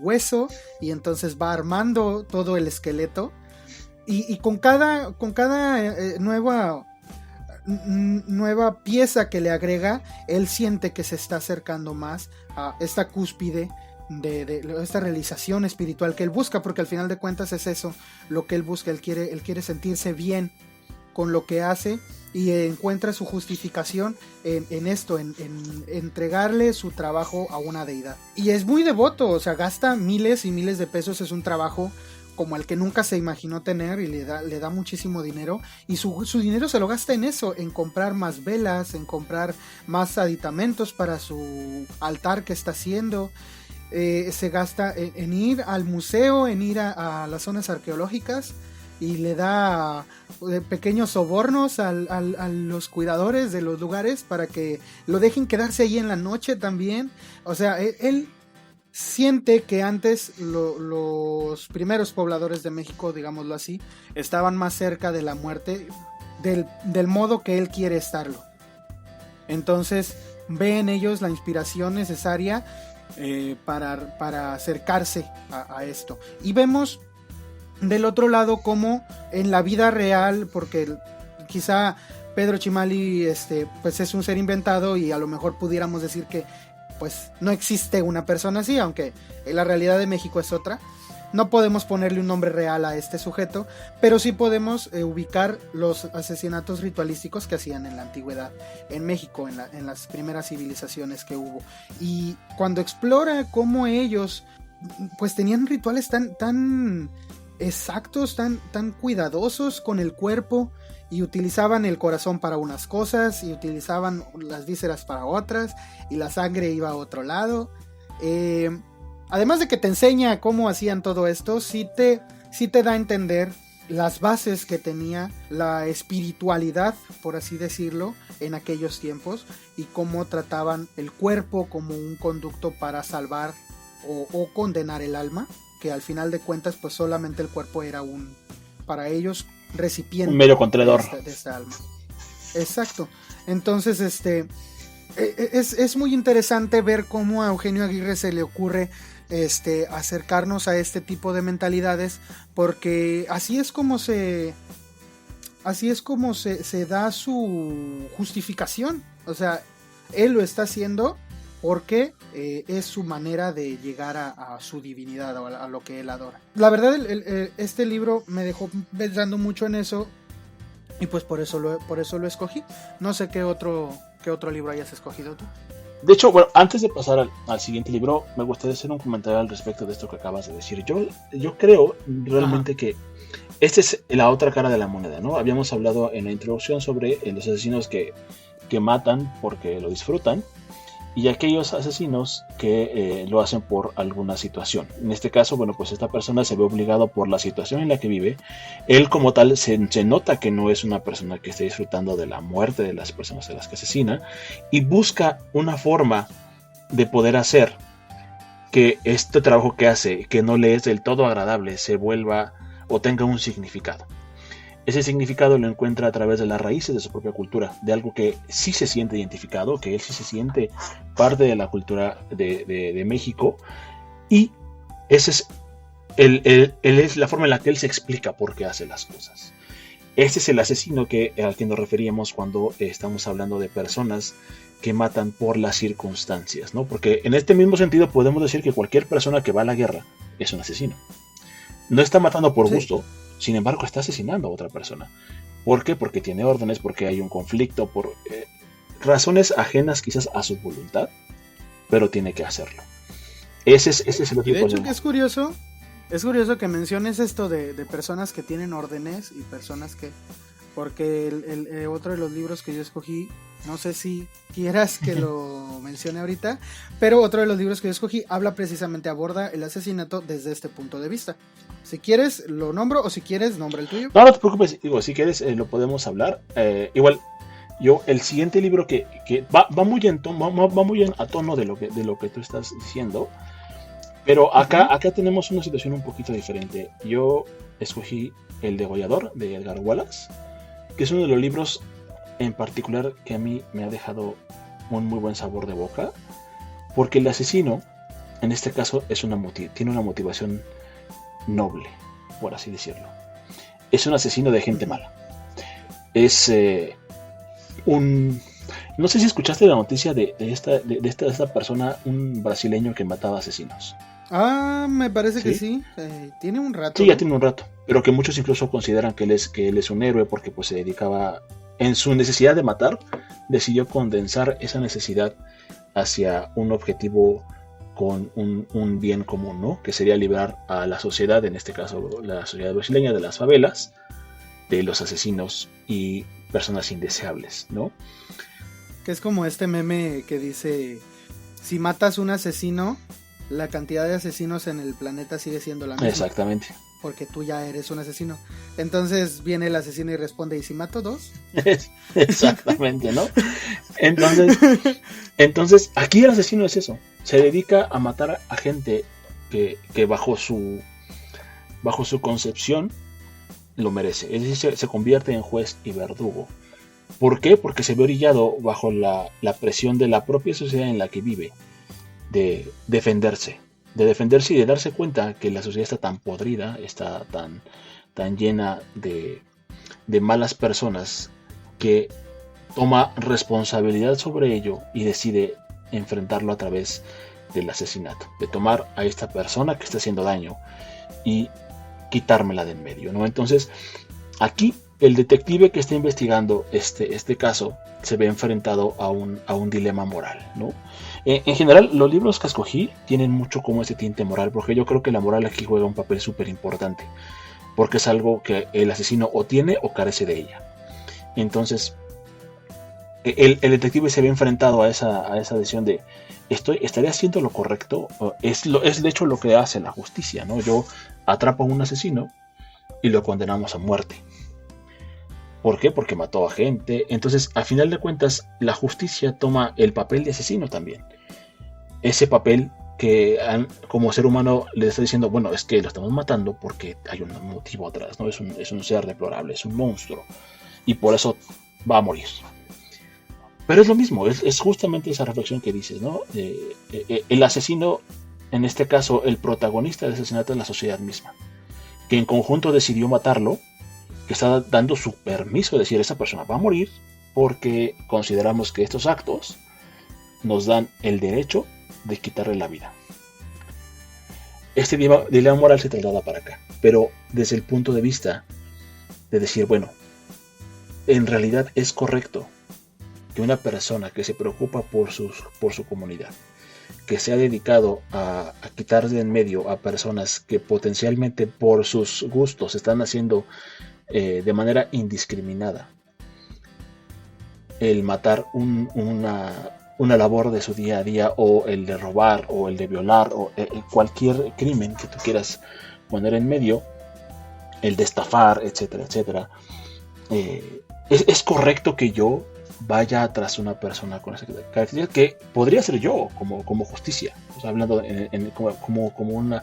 hueso, y entonces va armando todo el esqueleto, y con cada nueva pieza que le agrega, él siente que se está acercando más a esta cúspide de esta realización espiritual que él busca, porque al final de cuentas es eso lo que él busca. Él quiere sentirse bien con lo que hace, y encuentra su justificación en esto, en entregarle su trabajo a una deidad. Y es muy devoto, o sea, gasta miles y miles de pesos. Es un trabajo como el que nunca se imaginó tener, y le da muchísimo dinero, y su dinero se lo gasta en eso, en comprar más velas, en comprar más aditamentos para su altar que está haciendo. Se gasta en ir al museo, en ir a las zonas arqueológicas, y le da pequeños sobornos a los cuidadores de los lugares para que lo dejen quedarse ahí en la noche también. O sea, él siente que antes los primeros pobladores de México, digámoslo así, estaban más cerca de la muerte del modo que él quiere estarlo. Entonces ve en ellos la inspiración necesaria para acercarse a esto. Y vemos del otro lado como en la vida real, porque quizá Pedro Chimali pues es un ser inventado, y a lo mejor pudiéramos decir que pues no existe una persona así, aunque la realidad de México es otra. No podemos ponerle un nombre real a este sujeto, pero sí podemos ubicar los asesinatos ritualísticos que hacían en la antigüedad en México, en las primeras civilizaciones que hubo. Y cuando explora cómo ellos pues tenían rituales tan exactos, tan cuidadosos con el cuerpo, y utilizaban el corazón para unas cosas y utilizaban las vísceras para otras, y la sangre iba a otro lado. Además de que te enseña cómo hacían todo esto, sí te da a entender las bases que tenía la espiritualidad, por así decirlo, en aquellos tiempos, y cómo trataban el cuerpo como un conducto para salvar o condenar el alma, que al final de cuentas pues solamente el cuerpo era para ellos, recipiente, un mero contenedor de esta alma. Exacto. Entonces es muy interesante ver cómo a Eugenio Aguirre se le ocurre acercarnos a este tipo de mentalidades, porque así es como se da su justificación. O sea, él lo está haciendo porque es su manera de llegar a su divinidad, o a lo que él adora. La verdad, este libro me dejó pensando mucho en eso, y pues por eso lo escogí. No sé qué otro libro hayas escogido tú. De hecho, bueno, antes de pasar al siguiente libro, me gustaría hacer un comentario al respecto de esto que acabas de decir. Yo creo realmente Ajá. que esta es la otra cara de la moneda, ¿no? Habíamos hablado en la introducción sobre los asesinos que matan porque lo disfrutan y aquellos asesinos que lo hacen por alguna situación. En este caso, bueno, pues esta persona se ve obligado por la situación en la que vive. Él como tal se nota que no es una persona que esté disfrutando de la muerte de las personas a las que asesina y busca una forma de poder hacer que este trabajo que hace, que no le es del todo agradable, se vuelva o tenga un significado. Ese significado lo encuentra a través de las raíces de su propia cultura, de algo que sí se siente identificado, que él sí se siente parte de la cultura de México, y esa es, es la forma en la que él se explica por qué hace las cosas. Este es el asesino al que nos referíamos cuando estamos hablando de personas que matan por las circunstancias, ¿no? Porque en este mismo sentido podemos decir que cualquier persona que va a la guerra es un asesino. No está matando por Sí. gusto, sin embargo está asesinando a otra persona. ¿Por qué? Porque tiene órdenes, porque hay un conflicto, por razones ajenas quizás a su voluntad, pero tiene que hacerlo. Ese es el Y de tipo hecho de... que es curioso que menciones esto de personas que tienen órdenes y personas que, porque otro de los libros que yo escogí, no sé si quieras que lo mencione ahorita, pero otro de los libros que yo escogí aborda el asesinato desde este punto de vista. Si quieres lo nombro o si quieres nombra el tuyo. No, no te preocupes, digo, si quieres lo podemos hablar. Igual, el siguiente libro que va muy va muy a tono de lo que tú estás diciendo, pero acá tenemos una situación un poquito diferente. Yo escogí El Degollador de Edgar Wallace, que es uno de los libros en particular que a mí me ha dejado un muy buen sabor de boca, porque el asesino, en este caso, tiene una motivación noble, por así decirlo. Es un asesino de gente mala. Es un... No sé si escuchaste la noticia de esta persona, un brasileño que mataba asesinos. Me parece que ¿Sí? sí. Tiene un rato, Sí, ya ¿no? tiene un rato, pero que muchos incluso consideran que él es un héroe porque pues se dedicaba, en su necesidad de matar, decidió condensar esa necesidad hacia un objetivo con un bien común, ¿no? Que sería liberar a la sociedad, en este caso la sociedad brasileña, de las favelas, de los asesinos y personas indeseables, ¿no? Que es como este meme que dice, si matas un asesino, la cantidad de asesinos en el planeta sigue siendo la misma. Exactamente. Porque tú ya eres un asesino. Entonces viene el asesino y responde, ¿y si mato dos? Exactamente, ¿no? Entonces, aquí el asesino es eso. Se dedica a matar a gente que bajo su concepción lo merece. Es decir, se convierte en juez y verdugo. ¿Por qué? Porque se ve orillado bajo la presión de la propia sociedad en la que vive de defenderse y de darse cuenta que la sociedad está tan podrida, está tan llena de malas personas, que toma responsabilidad sobre ello y decide enfrentarlo a través del asesinato, de tomar a esta persona que está haciendo daño y quitármela de en medio, ¿no? Entonces, aquí el detective que está investigando este caso se ve enfrentado a un dilema moral, ¿no? En general, los libros que escogí tienen mucho como ese tinte moral, porque yo creo que la moral aquí juega un papel súper importante, porque es algo que el asesino o tiene o carece de ella. Entonces, el detective se ve enfrentado a esa decisión de ¿estaré haciendo lo correcto? Es de hecho lo que hace la justicia, ¿no? Yo atrapo a un asesino y lo condenamos a muerte. ¿Por qué? Porque mató a gente. Entonces, a final de cuentas, la justicia toma el papel de asesino también. Ese papel que como ser humano le está diciendo, bueno, es que lo estamos matando porque hay un motivo atrás, ¿no? Es un ser deplorable, es un monstruo. Y por eso va a morir. Pero es lo mismo, es justamente esa reflexión que dices, ¿no? El asesino, en este caso, el protagonista del asesinato es la sociedad misma, que en conjunto decidió matarlo, que está dando su permiso de decir, esa persona va a morir porque consideramos que estos actos nos dan el derecho de quitarle la vida. Este dilema moral se traslada para acá, pero desde el punto de vista de decir, bueno, en realidad es correcto que una persona que se preocupa por su comunidad, que se ha dedicado a quitar de en medio a personas que potencialmente por sus gustos están haciendo de manera indiscriminada el matar una labor de su día a día, o el de robar, o el de violar, o cualquier crimen que tú quieras poner en medio, el de estafar, etcétera, etcétera. Es correcto que yo vaya tras una persona con esa característica, que podría ser yo como justicia, o sea, hablando como un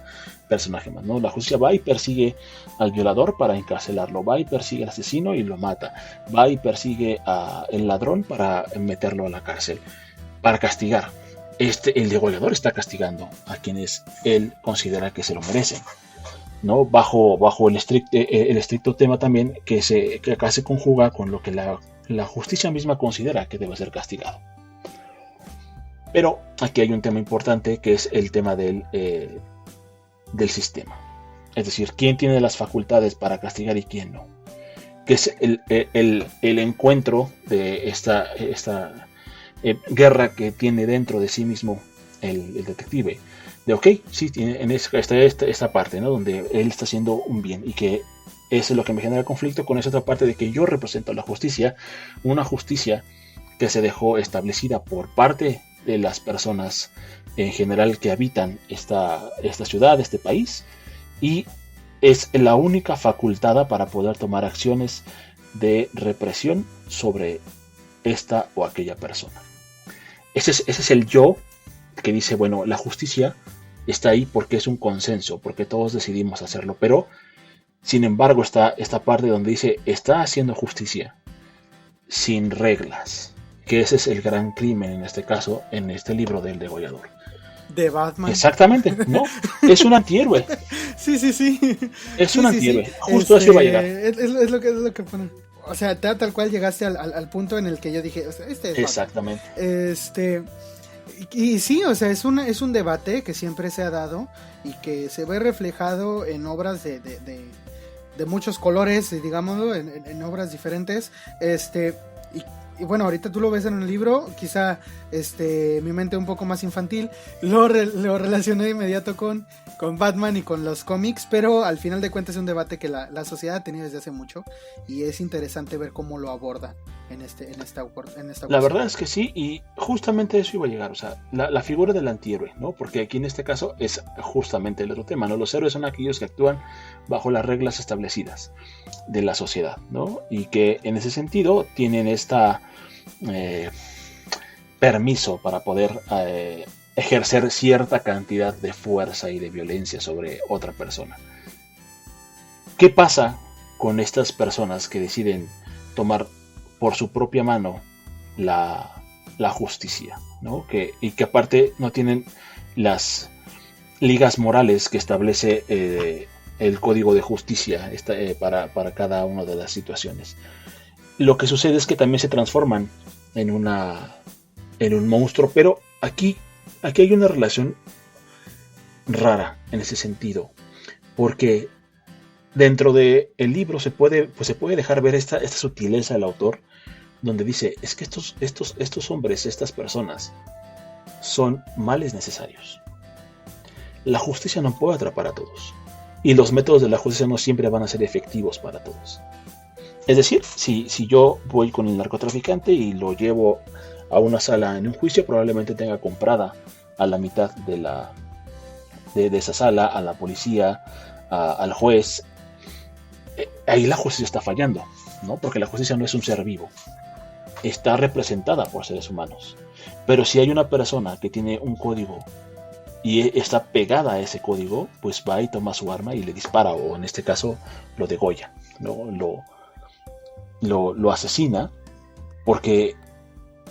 personaje más, ¿no? La justicia va y persigue al violador para encarcelarlo, va y persigue al asesino y lo mata, va y persigue al ladrón para meterlo a la cárcel, para castigar. El degollador está castigando a quienes él considera que se lo merecen, ¿no? Bajo el estricto tema también que acá se conjuga con lo que la justicia misma considera que debe ser castigado. Pero aquí hay un tema importante, que es el tema del sistema. Es decir, quién tiene las facultades para castigar y quién no. Que es el encuentro de esta guerra que tiene dentro de sí mismo el detective. De ok, sí, en esta parte, ¿no? Donde él está haciendo un bien, y que eso es lo que me genera conflicto con esa otra parte de que yo represento a la justicia, una justicia que se dejó establecida por parte de las personas en general que habitan esta ciudad, este país, y es la única facultada para poder tomar acciones de represión sobre esta o aquella persona. Ese es el yo que dice, bueno, la justicia está ahí porque es un consenso, porque todos decidimos hacerlo, pero sin embargo está esta parte donde dice, está haciendo justicia sin reglas, que ese es el gran crimen en este caso, en este libro del degollador. De Batman. Exactamente, ¿no? Es un antihéroe. Sí. Es un antihéroe. Justo así va a llegar. Es lo que pone. O sea, tal cual llegaste al punto en el que yo dije, o sea, este es exactamente. Batman. Y sí, o sea, es un debate que siempre se ha dado y que se ve reflejado en obras de muchos colores, digámoslo, en obras diferentes. Y bueno, ahorita tú lo ves en un libro, quizá mi mente un poco más infantil lo relacioné de inmediato con Batman y con los cómics, pero al final de cuentas es un debate que la sociedad ha tenido desde hace mucho, y es interesante ver cómo lo aborda en esta La verdad es que sí, y justamente eso iba a llegar, o sea, la figura del antihéroe, ¿no? Porque aquí en este caso es justamente el otro tema, ¿no? Los héroes son aquellos que actúan bajo las reglas establecidas de la sociedad, ¿no? Y que en ese sentido tienen permiso para poder ejercer cierta cantidad de fuerza y de violencia sobre otra persona. ¿Qué pasa con estas personas que deciden tomar por su propia mano la justicia, ¿no? Y que aparte no tienen las ligas morales que establece el código de justicia para cada una de las situaciones? Lo que sucede es que también se transforman en un monstruo, pero aquí hay una relación rara en ese sentido, porque dentro del libro se puede dejar ver esta sutileza del autor, donde dice, es que estos hombres, estas personas, son males necesarios. La justicia no puede atrapar a todos, y los métodos de la justicia no siempre van a ser efectivos para todos. Es decir, si yo voy con el narcotraficante y lo llevo a una sala en un juicio, probablemente tenga comprada a la mitad de esa sala, a la policía, al juez. Ahí la justicia está fallando, ¿no? Porque la justicia no es un ser vivo, está representada por seres humanos. Pero si hay una persona que tiene un código y está pegada a ese código, pues va y toma su arma y le dispara, o en este caso lo degolla, ¿no? Lo asesina porque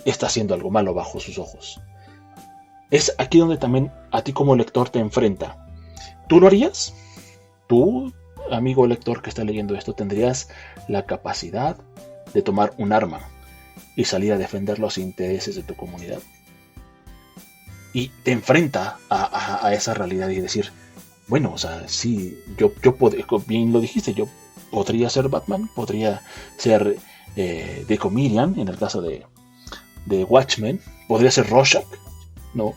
está haciendo algo malo bajo sus ojos. Es aquí donde también a ti como lector te enfrenta. ¿Tú lo harías? ¿Tú, amigo lector que está leyendo esto, tendrías la capacidad de tomar un arma y salir a defender los intereses de tu comunidad? Y te enfrenta a esa realidad y decir, bueno, o sea, sí, yo bien lo dijiste, yo podría ser Batman, podría ser The Comedian en el caso de de Watchmen, podría ser Rorschach, ¿no?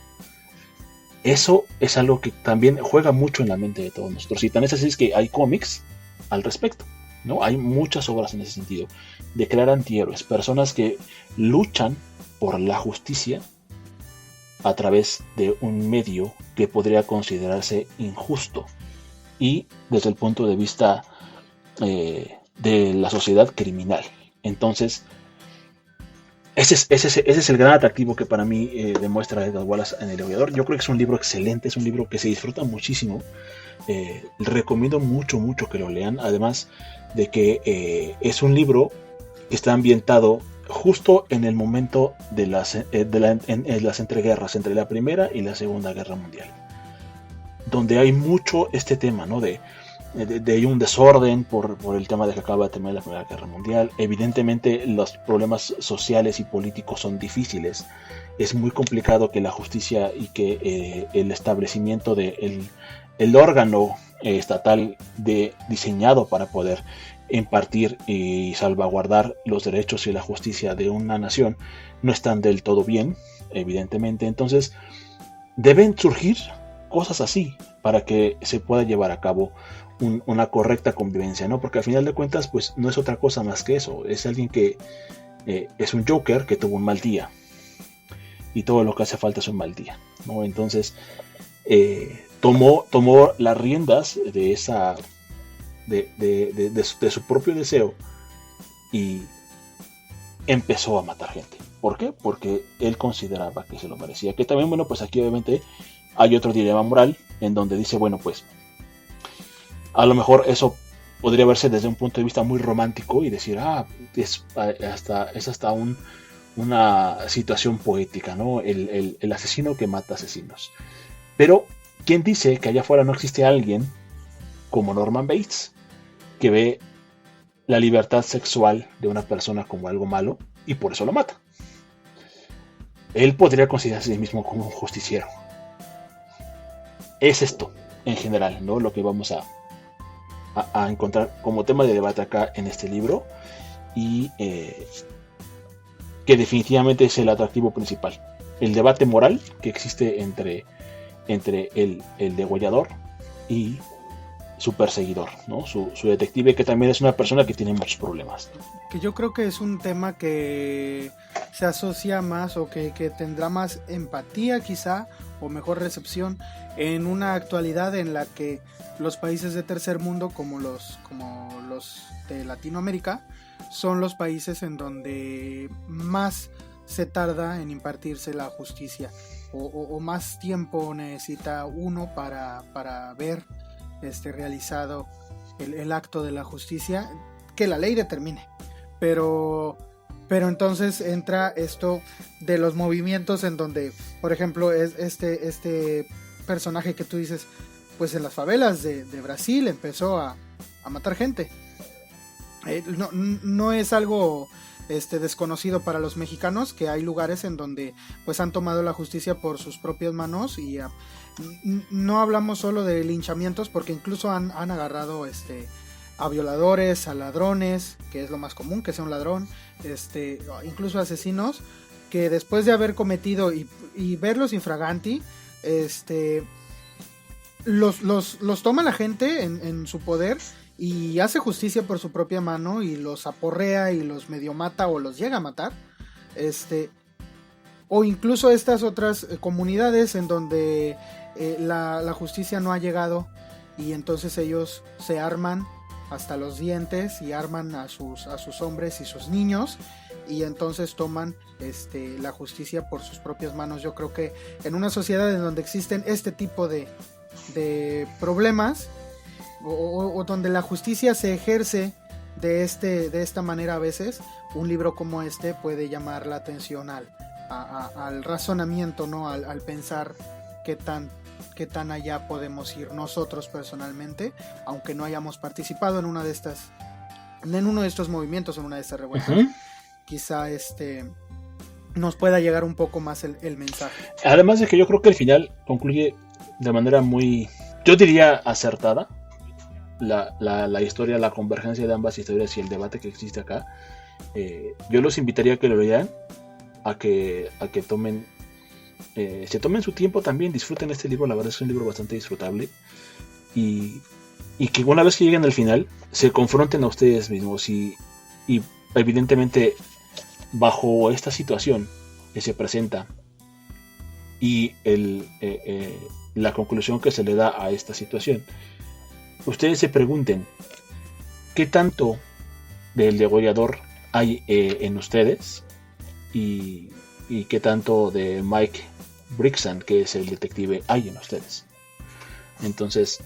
Eso es algo que también juega mucho en la mente de todos nosotros. Y tan es así es que hay cómics al respecto, ¿no? Hay muchas obras en ese sentido, de crear antihéroes, personas que luchan por la justicia a través de un medio que podría considerarse injusto y desde el punto de vista de la sociedad criminal. Entonces, ese es el gran atractivo que para mí demuestra Edgar Wallace en El Aullador. Yo creo que es un libro excelente, es un libro que se disfruta muchísimo. Recomiendo mucho que lo lean, además de que es un libro que está ambientado justo en el momento de las entreguerras, entre la Primera y la Segunda Guerra Mundial, donde hay mucho este tema, ¿no? de un desorden por el tema de que acaba de terminar la Primera Guerra Mundial. Evidentemente los problemas sociales y políticos son difíciles. Es muy complicado que la justicia y que el establecimiento de el órgano estatal diseñado para poder impartir y salvaguardar los derechos y la justicia de una nación no están del todo bien, evidentemente. Entonces deben surgir cosas así para que se pueda llevar a cabo una correcta convivencia, ¿no? Porque al final de cuentas, pues no es otra cosa más que eso. Es alguien que es un Joker que tuvo un mal día y todo lo que hace falta es un mal día, ¿no? Entonces tomó las riendas de esa de su propio deseo y empezó a matar gente. ¿Por qué? Porque él consideraba que se lo merecía. Que también, bueno, pues aquí obviamente hay otro dilema moral en donde dice, bueno, pues a lo mejor eso podría verse desde un punto de vista muy romántico y decir, es hasta una situación poética, ¿no? El asesino que mata asesinos. Pero, ¿quién dice que allá afuera no existe alguien como Norman Bates, que ve la libertad sexual de una persona como algo malo y por eso lo mata? Él podría considerarse a sí mismo como un justiciero. Es esto, en general, ¿no? Lo que vamos a encontrar como tema de debate acá en este libro, y que definitivamente es el atractivo principal, el debate moral que existe entre el degollador y su perseguidor, ¿no? Su detective, que también es una persona que tiene muchos problemas. Que yo creo que es un tema que se asocia más o que tendrá más empatía quizá, o mejor recepción en una actualidad en la que los países de tercer mundo como los de Latinoamérica son los países en donde más se tarda en impartirse la justicia o más tiempo necesita uno para ver realizado el acto de la justicia que la ley determine. Pero entonces entra esto de los movimientos en donde, por ejemplo, es este personaje que tú dices, pues en las favelas de Brasil empezó a matar gente. No es algo desconocido para los mexicanos, que hay lugares en donde pues han tomado la justicia por sus propias manos y no hablamos solo de linchamientos, porque incluso han agarrado a violadores, a ladrones, que es lo más común, que sea un ladrón, incluso asesinos, que después de haber cometido y verlos infraganti, los toma la gente en su poder y hace justicia por su propia mano y los aporrea y los medio mata o los llega a matar, o incluso estas otras comunidades en donde la justicia no ha llegado y entonces ellos se arman hasta los dientes y arman a sus hombres y sus niños y entonces toman la justicia por sus propias manos. Yo creo que en una sociedad en donde existen este tipo de problemas o donde la justicia se ejerce de esta manera a veces, un libro como este puede llamar la atención al razonamiento, ¿no? Al pensar qué tan allá podemos ir nosotros personalmente, aunque no hayamos participado en uno de estos movimientos, en una de estas revueltas. Uh-huh. Quizá nos pueda llegar un poco más el mensaje. Además de que yo creo que al final concluye de manera muy, yo diría, acertada la historia, la convergencia de ambas historias y el debate que existe acá. Yo los invitaría a que lo lean, a que tomen se tomen su tiempo también, disfruten este libro. La verdad es un libro bastante disfrutable, y que una vez que lleguen al final se confronten a ustedes mismos, y evidentemente bajo esta situación que se presenta y la conclusión que se le da a esta situación, ustedes se pregunten qué tanto del degollador hay en ustedes, y qué tanto de Mike Brixton, que es el detective, hay en ustedes. Entonces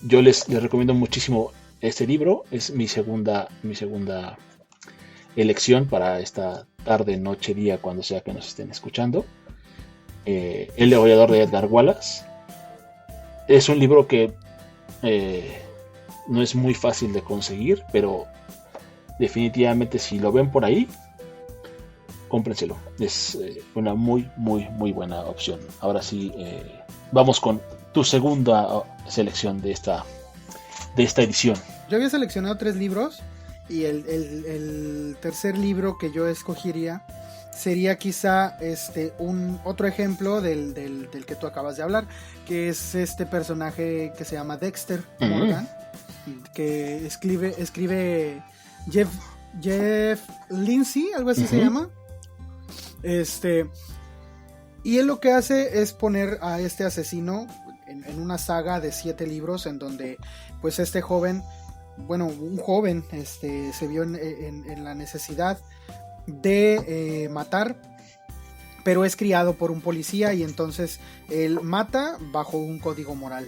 yo les recomiendo muchísimo este libro. Es mi segunda elección para esta tarde, noche, día, cuando sea que nos estén escuchando. El degollador de Edgar Wallace es un libro que no es muy fácil de conseguir, pero definitivamente si lo ven por ahí, cómprenselo. Es una muy buena opción. Ahora sí, vamos con tu segunda selección de esta edición. Yo había seleccionado 3 libros, y el tercer libro que yo escogería sería quizá un otro ejemplo del que tú acabas de hablar, que es este personaje que se llama Dexter Morgan, que escribe Jeff Lindsay, algo así se llama. Y él lo que hace es poner a este asesino en una saga de 7 libros, en donde pues un joven se vio en la necesidad de matar, pero es criado por un policía, y entonces él mata bajo un código moral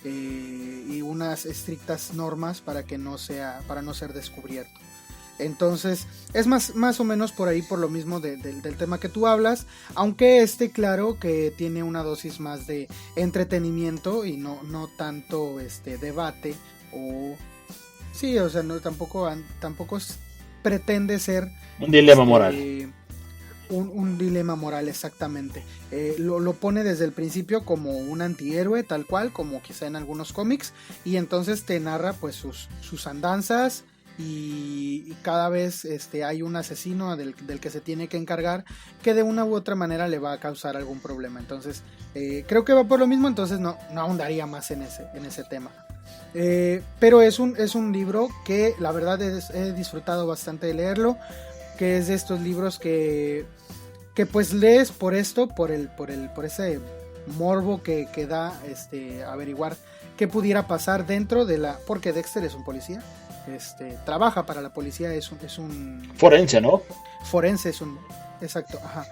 y unas estrictas normas para no ser descubierto. Entonces es más o menos por ahí, por lo mismo del tema que tú hablas, aunque claro que tiene una dosis más de entretenimiento y no tanto debate, o sí, o sea, no tampoco pretende ser un dilema moral. Un dilema moral, exactamente. Lo pone desde el principio como un antihéroe, tal cual, como quizá en algunos cómics, y entonces te narra pues sus andanzas, y cada vez hay un asesino del que se tiene que encargar, que de una u otra manera le va a causar algún problema. Entonces creo que va por lo mismo, entonces no ahondaría más en ese tema. Pero es un libro que la verdad he disfrutado bastante de leerlo, que es de estos libros que pues lees por ese morbo que da averiguar qué pudiera pasar dentro porque Dexter es un policía, trabaja para la policía, es un forense, ¿no? Forense exacto, ajá.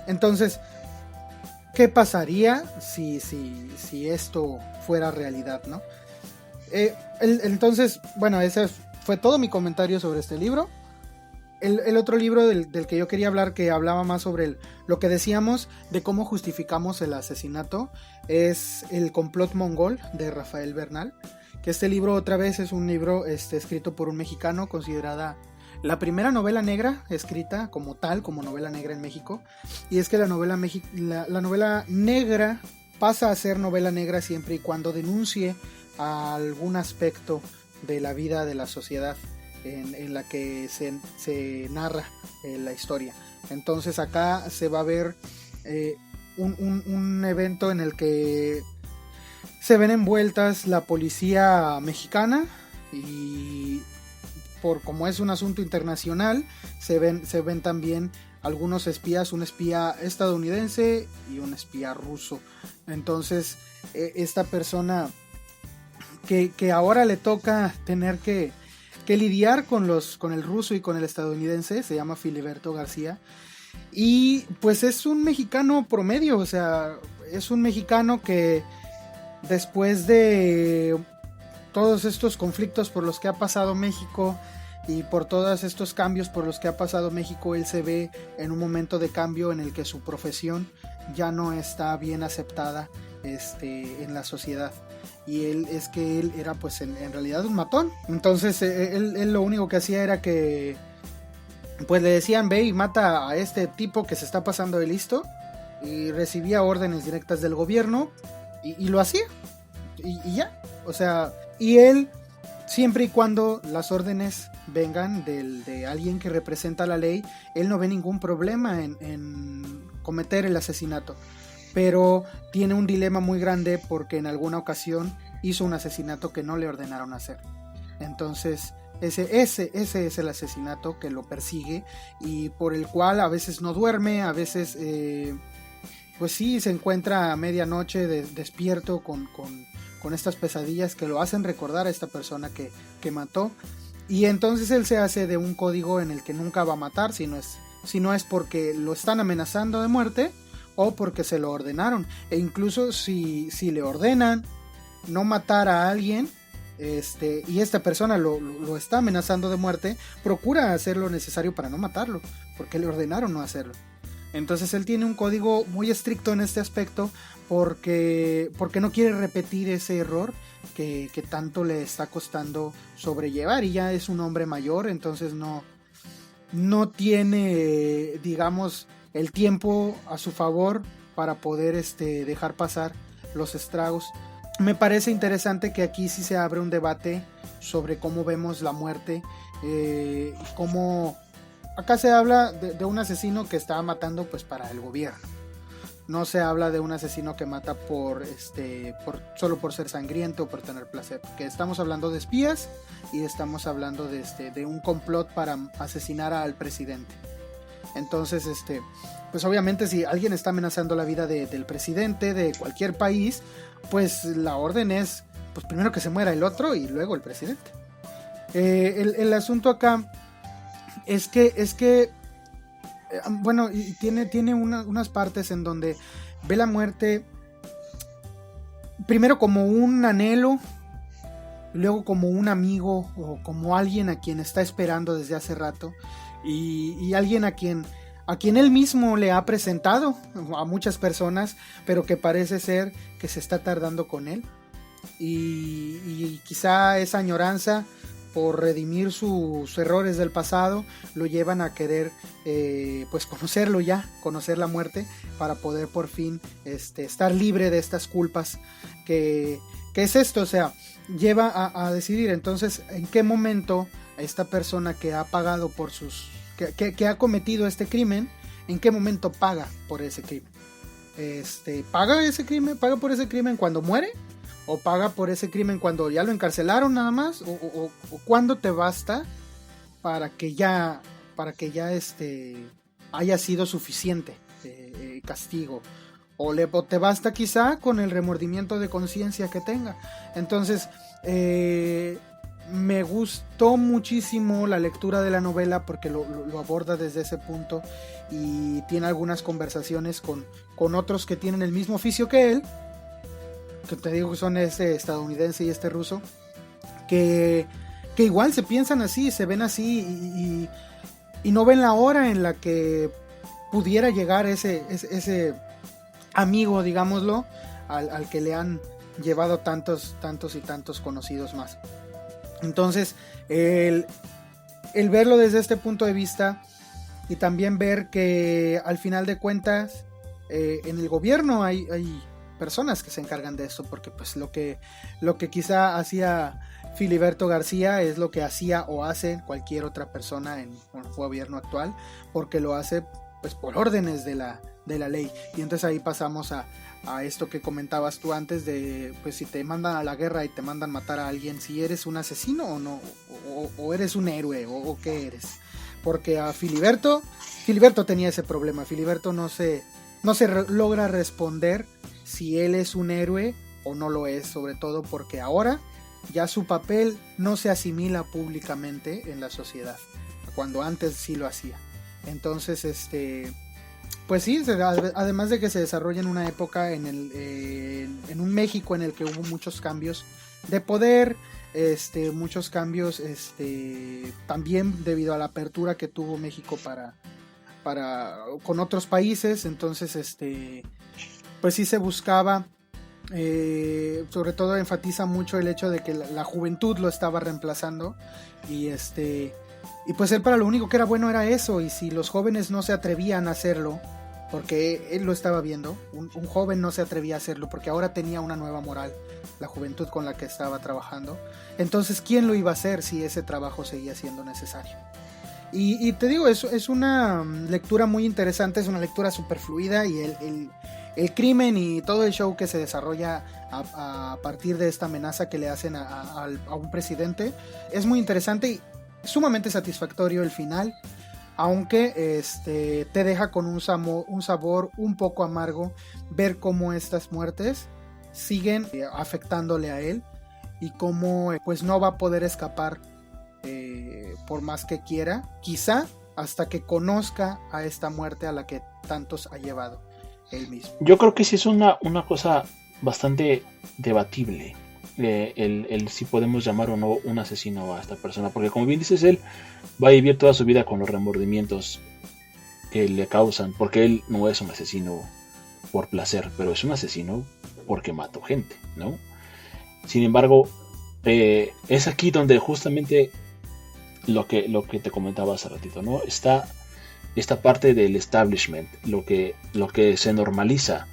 Entonces, ¿qué pasaría si esto fuera realidad, no? Entonces, bueno, ese fue todo mi comentario sobre este libro. El otro libro del que yo quería hablar, que hablaba más sobre lo que decíamos de cómo justificamos el asesinato, es El complot mongol, de Rafael Bernal, que este libro otra vez es un libro escrito por un mexicano, considerada la primera novela negra escrita como tal, como novela negra en México. Y es que la novela negra pasa a ser novela negra siempre y cuando denuncie a algún aspecto de la vida de la sociedad en la que se narra la historia. Entonces acá se va a ver un evento en el que se ven envueltas la policía mexicana, y como es un asunto internacional, se ven también algunos espías, un espía estadounidense y un espía ruso. Entonces esta persona que ahora le toca tener que lidiar con el ruso y con el estadounidense, se llama Filiberto García, y pues es un mexicano promedio, o sea, es un mexicano que después de todos estos conflictos por los que ha pasado México y por todos estos cambios por los que ha pasado México, él se ve en un momento de cambio en el que su profesión ya no está bien aceptada en la sociedad. Y él era pues en realidad un matón. Entonces él lo único que hacía era que pues le decían: ve y mata a este tipo que se está pasando de listo, y recibía órdenes directas del gobierno y lo hacía y ya, o sea, y él siempre y cuando las órdenes vengan de alguien que representa la ley, él no ve ningún problema en cometer el asesinato. Pero tiene un dilema muy grande porque en alguna ocasión hizo un asesinato que no le ordenaron hacer. Entonces ese es el asesinato que lo persigue y por el cual a veces no duerme, a veces pues sí se encuentra a medianoche despierto con estas pesadillas que lo hacen recordar a esta persona que mató. Y entonces él se hace de un código en el que nunca va a matar, si no es porque lo están amenazando de muerte o porque se lo ordenaron. E incluso si le ordenan no matar a alguien, y esta persona lo está amenazando de muerte, procura hacer lo necesario para no matarlo, porque le ordenaron no hacerlo. Entonces él tiene un código muy estricto en este aspecto porque no quiere repetir ese error que tanto le está costando sobrellevar, y ya es un hombre mayor, entonces no tiene, digamos, el tiempo a su favor para poder dejar pasar los estragos. Me parece interesante que aquí sí se abre un debate sobre cómo vemos la muerte, cómo acá se habla de un asesino que está matando pues para el gobierno. No se habla de un asesino que mata solo por ser sangriento o por tener placer, porque estamos hablando de espías y estamos hablando de un complot para asesinar al presidente. Entonces, pues obviamente si alguien está amenazando la vida del presidente de cualquier país, pues la orden es, pues primero que se muera el otro y luego el presidente. El asunto acá es que bueno, y tiene unas partes en donde ve la muerte primero como un anhelo, y luego como un amigo o como alguien a quien está esperando desde hace rato, y alguien a quien él mismo le ha presentado a muchas personas, pero que parece ser que se está tardando con él, y quizá esa añoranza por redimir sus errores del pasado lo llevan a querer pues conocer la muerte para poder por fin estar libre de estas culpas que es esto, o sea, lleva a decidir entonces en qué momento esta persona que ha pagado por que ha cometido este crimen, en qué momento paga por ese crimen. ¿Paga por ese crimen cuando muere? ¿O paga por ese crimen cuando ya lo encarcelaron nada más? ¿O cuándo te basta para que ya haya sido suficiente castigo? ¿O te basta quizá con el remordimiento de conciencia que tenga? Entonces, me gustó muchísimo la lectura de la novela porque lo aborda desde ese punto y tiene algunas conversaciones con otros que tienen el mismo oficio que él, que te digo que son estadounidense y ruso, que igual se piensan así, se ven así y no ven la hora en la que pudiera llegar ese amigo, digámoslo, al que le han llevado tantos y tantos conocidos más. Entonces el verlo desde este punto de vista y también ver que al final de cuentas en el gobierno hay personas que se encargan de eso, porque pues lo que quizá hacía Filiberto García es lo que hacía o hace cualquier otra persona en el gobierno actual, porque lo hace pues por órdenes de la ley. Y entonces ahí pasamos a esto que comentabas tú antes de pues si te mandan a la guerra y te mandan matar a alguien, si eres un asesino o no, o eres un héroe o qué eres, porque a Filiberto tenía ese problema. Filiberto no se logra responder si él es un héroe o no lo es, sobre todo porque ahora ya su papel no se asimila públicamente en la sociedad, cuando antes sí lo hacía. Entonces, pues sí, además de que se desarrolla en una época en un México en el que hubo muchos cambios de poder, muchos cambios también debido a la apertura que tuvo México con otros países. Entonces pues sí se buscaba, sobre todo enfatiza mucho el hecho de que la juventud lo estaba reemplazando y pues él para lo único que era bueno era eso, y si los jóvenes no se atrevían a hacerlo porque él lo estaba viendo. Un joven no se atrevía a hacerlo porque ahora tenía una nueva moral, la juventud con la que estaba trabajando. Entonces, ¿quién lo iba a hacer si ese trabajo seguía siendo necesario? Y te digo, es una lectura muy interesante, es una lectura súper fluida, y el crimen y todo el show que se desarrolla a partir de esta amenaza que le hacen a un presidente es muy interesante y sumamente satisfactorio el final, aunque te deja con un sabor un poco amargo ver cómo estas muertes siguen afectándole a él y cómo pues no va a poder escapar por más que quiera, quizá hasta que conozca a esta muerte a la que tantos ha llevado él mismo. Yo creo que sí es una cosa bastante debatible, el si podemos llamar o no un asesino a esta persona, porque como bien dices, él va a vivir toda su vida con los remordimientos que le causan, porque él no es un asesino por placer, pero es un asesino porque mató gente, ¿no? Sin embargo, es aquí donde justamente lo que te comentaba hace ratito, ¿no? Está esta parte del establishment, lo que se normaliza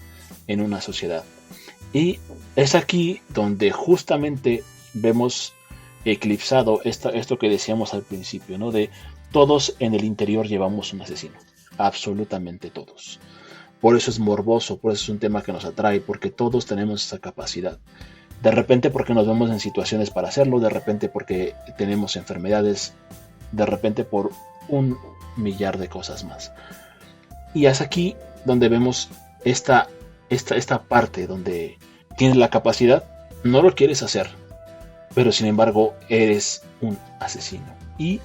en una sociedad. Y es aquí donde justamente vemos eclipsado esto que decíamos al principio, ¿no? De todos en el interior llevamos un asesino, absolutamente todos. Por eso es morboso, por eso es un tema que nos atrae, porque todos tenemos esa capacidad. De repente porque nos vemos en situaciones para hacerlo, de repente porque tenemos enfermedades, de repente por un millar de cosas más. Y es aquí donde vemos esta parte donde tienes la capacidad, no lo quieres hacer, pero sin embargo eres un asesino. Y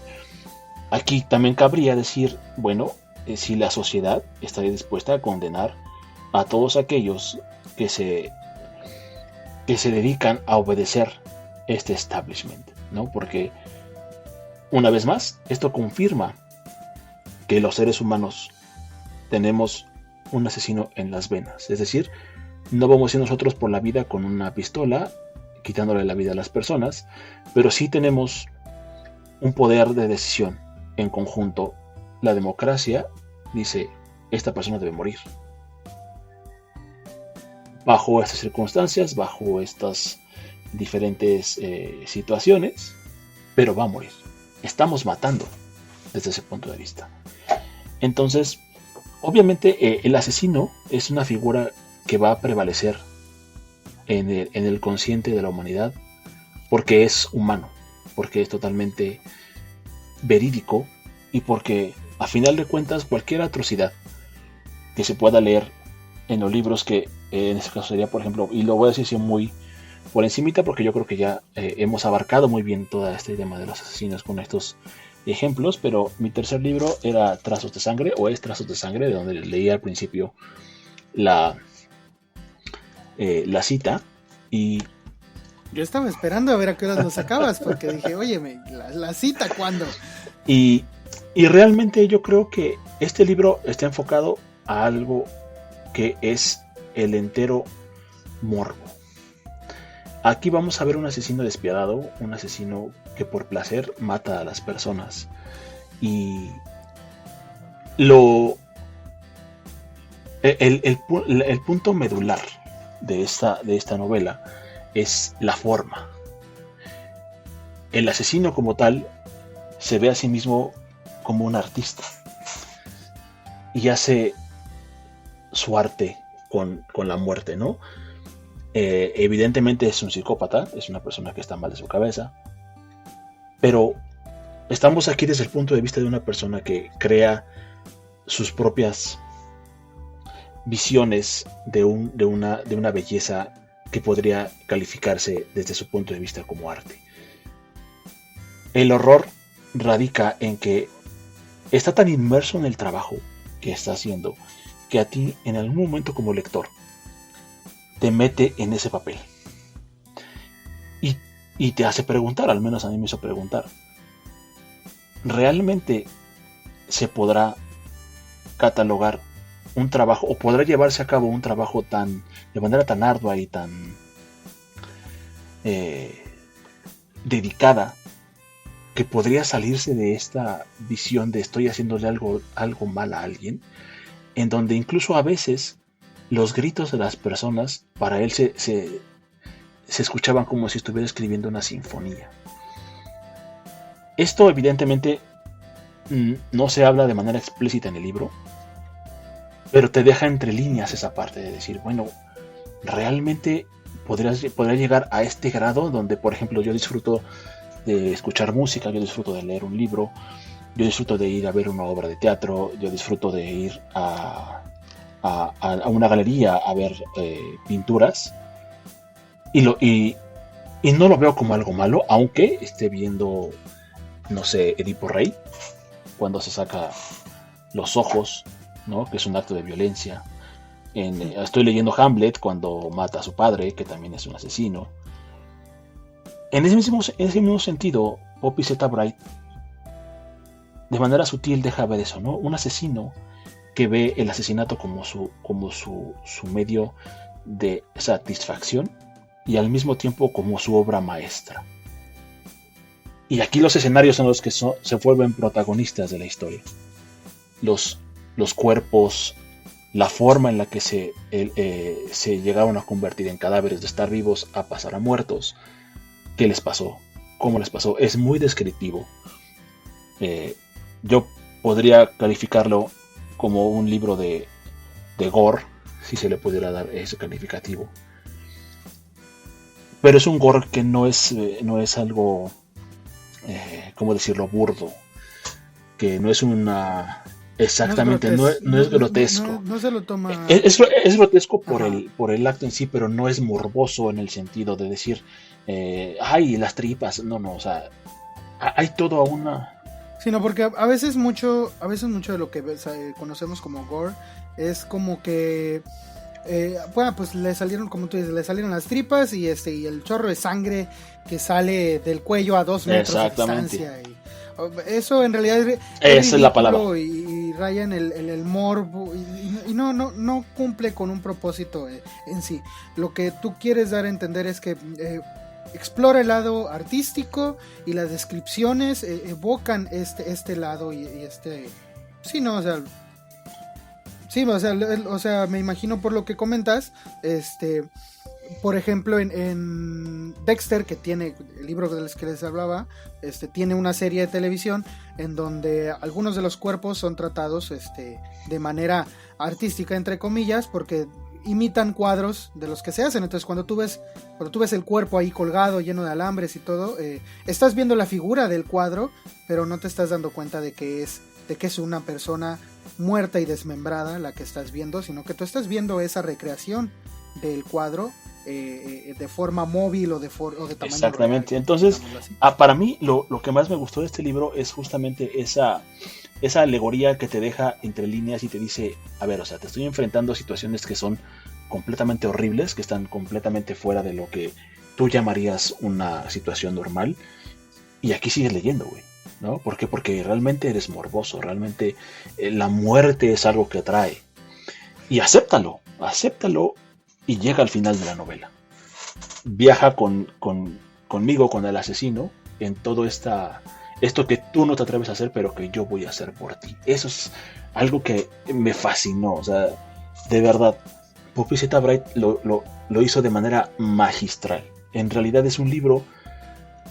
aquí también cabría decir, bueno, si la sociedad estaría dispuesta a condenar a todos aquellos que se dedican a obedecer este establishment, ¿no? Porque una vez más, esto confirma que los seres humanos tenemos un asesino en las venas. Es decir, no vamos a ir nosotros por la vida con una pistola quitándole la vida a las personas, pero sí tenemos un poder de decisión en conjunto. La democracia dice, esta persona debe morir. Bajo estas circunstancias, bajo estas diferentes situaciones, pero va a morir. Estamos matando desde ese punto de vista. Entonces, obviamente el asesino es una figura que va a prevalecer en el consciente de la humanidad, porque es humano, porque es totalmente verídico y porque a final de cuentas cualquier atrocidad que se pueda leer en los libros, que en este caso sería, por ejemplo, y lo voy a decir muy por encimita porque yo creo que ya hemos abarcado muy bien todo este tema de los asesinos con estos ejemplos, pero mi tercer libro era Trazos de Sangre, o es Trazos de Sangre, de donde leí al principio la cita, y yo estaba esperando a ver a qué horas lo sacabas, porque dije, óyeme, la cita, ¿cuándo? Y realmente yo creo que este libro está enfocado a algo que es el entero morbo. Aquí vamos a ver un asesino despiadado, un asesino que por placer mata a las personas. Y el punto medular de esta novela es la forma. El asesino como tal se ve a sí mismo como un artista y hace su arte con la muerte, ¿no? Evidentemente es un psicópata, es una persona que está mal de su cabeza, pero estamos aquí desde el punto de vista de una persona que crea sus propias visiones de una belleza que podría calificarse desde su punto de vista como arte. El horror radica en que está tan inmerso en el trabajo que está haciendo que a ti en algún momento como lector te mete en ese papel y te hace preguntar, al menos a mí me hizo preguntar, ¿realmente se podrá catalogar un trabajo, o podrá llevarse a cabo un trabajo de manera tan ardua y tan dedicada, que podría salirse de esta visión de estoy haciéndole algo mal a alguien? en donde incluso a veces los gritos de las personas para él se escuchaban como si estuviera escribiendo una sinfonía. Esto evidentemente no se habla de manera explícita en el libro, pero te deja entre líneas esa parte de decir, bueno, realmente podría llegar a este grado donde, por ejemplo, yo disfruto de escuchar música, yo disfruto de leer un libro, yo disfruto de ir a ver una obra de teatro, yo disfruto de ir a una galería a ver pinturas, y no lo veo como algo malo, aunque esté viendo, no sé, Edipo Rey, cuando se saca los ojos, ¿no? Que es un acto de violencia. Estoy leyendo Hamlet cuando mata a su padre, que también es un asesino. En ese mismo sentido, Poppy Z. Bride de manera sutil deja ver eso, ¿no? Un asesino que ve el asesinato como su medio de satisfacción y al mismo tiempo como su obra maestra. Y aquí los escenarios son los que se vuelven protagonistas de la historia. Los cuerpos, la forma en la que se llegaron a convertir en cadáveres, de estar vivos a pasar a muertos. ¿Qué les pasó? ¿Cómo les pasó? Es muy descriptivo. Yo podría calificarlo como un libro de gore, si se le pudiera dar ese calificativo. Pero es un gore que no es algo, ¿cómo decirlo?, burdo. Que no es una... Exactamente, no es grotesco. No se lo toma... Es grotesco por el acto en sí, pero no es morboso en el sentido de decir, ay, las tripas. No, o sea, hay todo una... Sino porque a veces mucho de lo que conocemos como gore es como que bueno, pues le salieron, como tú dices, le salieron las tripas y el chorro de sangre que sale del cuello a 2 metros de distancia. Eso en realidad esa es la palabra. Y raya en el morbo y no cumple con un propósito en sí. Lo que tú quieres dar a entender es que explora el lado artístico y las descripciones evocan este lado y sí, no, o sea, me imagino por lo que comentas, por ejemplo, en Dexter, que tiene el libro del que les hablaba, tiene una serie de televisión en donde algunos de los cuerpos son tratados de manera artística, entre comillas, porque imitan cuadros de los que se hacen. Entonces cuando tú ves el cuerpo ahí colgado, lleno de alambres y todo, estás viendo la figura del cuadro, pero no te estás dando cuenta de que es una persona muerta y desmembrada la que estás viendo, sino que tú estás viendo esa recreación del cuadro de forma móvil o de tamaño exactamente real. Entonces para mí lo que más me gustó de este libro es justamente esa alegoría que te deja entre líneas y te dice, a ver, o sea, te estoy enfrentando a situaciones que son completamente horribles, que están completamente fuera de lo que tú llamarías una situación normal, y aquí sigues leyendo, güey, ¿no? ¿Por qué? Porque realmente eres morboso, realmente la muerte es algo que atrae, y acéptalo y llega al final de la novela. Viaja conmigo, con el asesino, en todo esto que tú no te atreves a hacer, pero que yo voy a hacer por ti. Eso es algo que me fascinó. O sea, de verdad, Poppy Z. Bride lo hizo de manera magistral. En realidad es un libro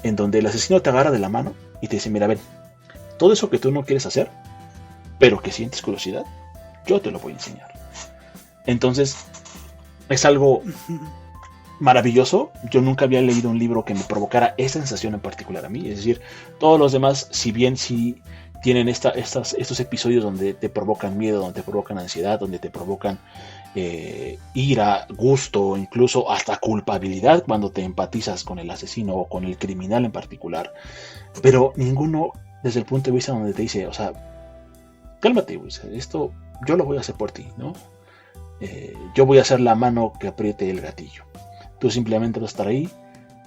en donde el asesino te agarra de la mano y te dice, mira, ven, todo eso que tú no quieres hacer, pero que sientes curiosidad, yo te lo voy a enseñar. Entonces, es algo maravilloso. Yo nunca había leído un libro que me provocara esa sensación en particular a mí. Es decir, todos los demás, si bien sí tienen estos episodios donde te provocan miedo, donde te provocan ansiedad, donde te provocan ira, gusto, incluso hasta culpabilidad cuando te empatizas con el asesino o con el criminal en particular, pero ninguno desde el punto de vista donde te dice, o sea, cálmate, esto yo lo voy a hacer por ti, ¿no? Yo voy a ser la mano que apriete el gatillo. Tú simplemente vas a estar ahí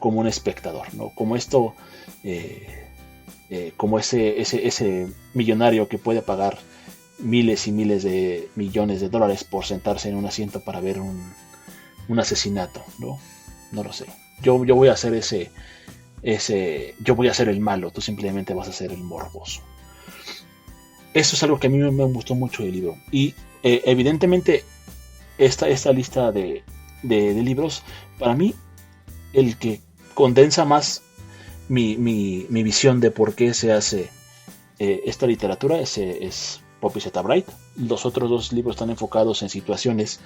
como un espectador, ¿no? Como esto, como ese millonario que puede pagar miles y miles de millones de dólares por sentarse en un asiento para ver un asesinato, ¿no? No lo sé. Yo voy a hacer yo voy a ser el malo, tú simplemente vas a ser el morboso. eso es algo que a mí me gustó mucho del libro. Y evidentemente esta lista de libros, para mí, el que condensa más mi visión de por qué se hace esta literatura es Poppy Z. Bride. Los otros dos libros están enfocados en situaciones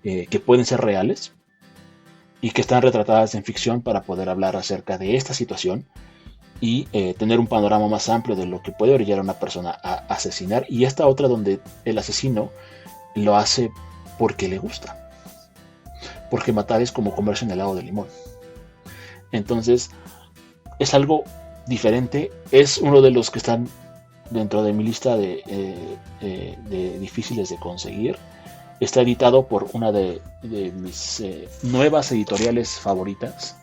que pueden ser reales y que están retratadas en ficción para poder hablar acerca de esta situación y tener un panorama más amplio de lo que puede orillar a una persona a asesinar. Y esta otra donde el asesino lo hace porque le gusta, porque matar es como comerse un helado de limón. Entonces es algo diferente, es uno de los que están dentro de mi lista de difíciles de conseguir. Está editado por una de mis nuevas editoriales favoritas,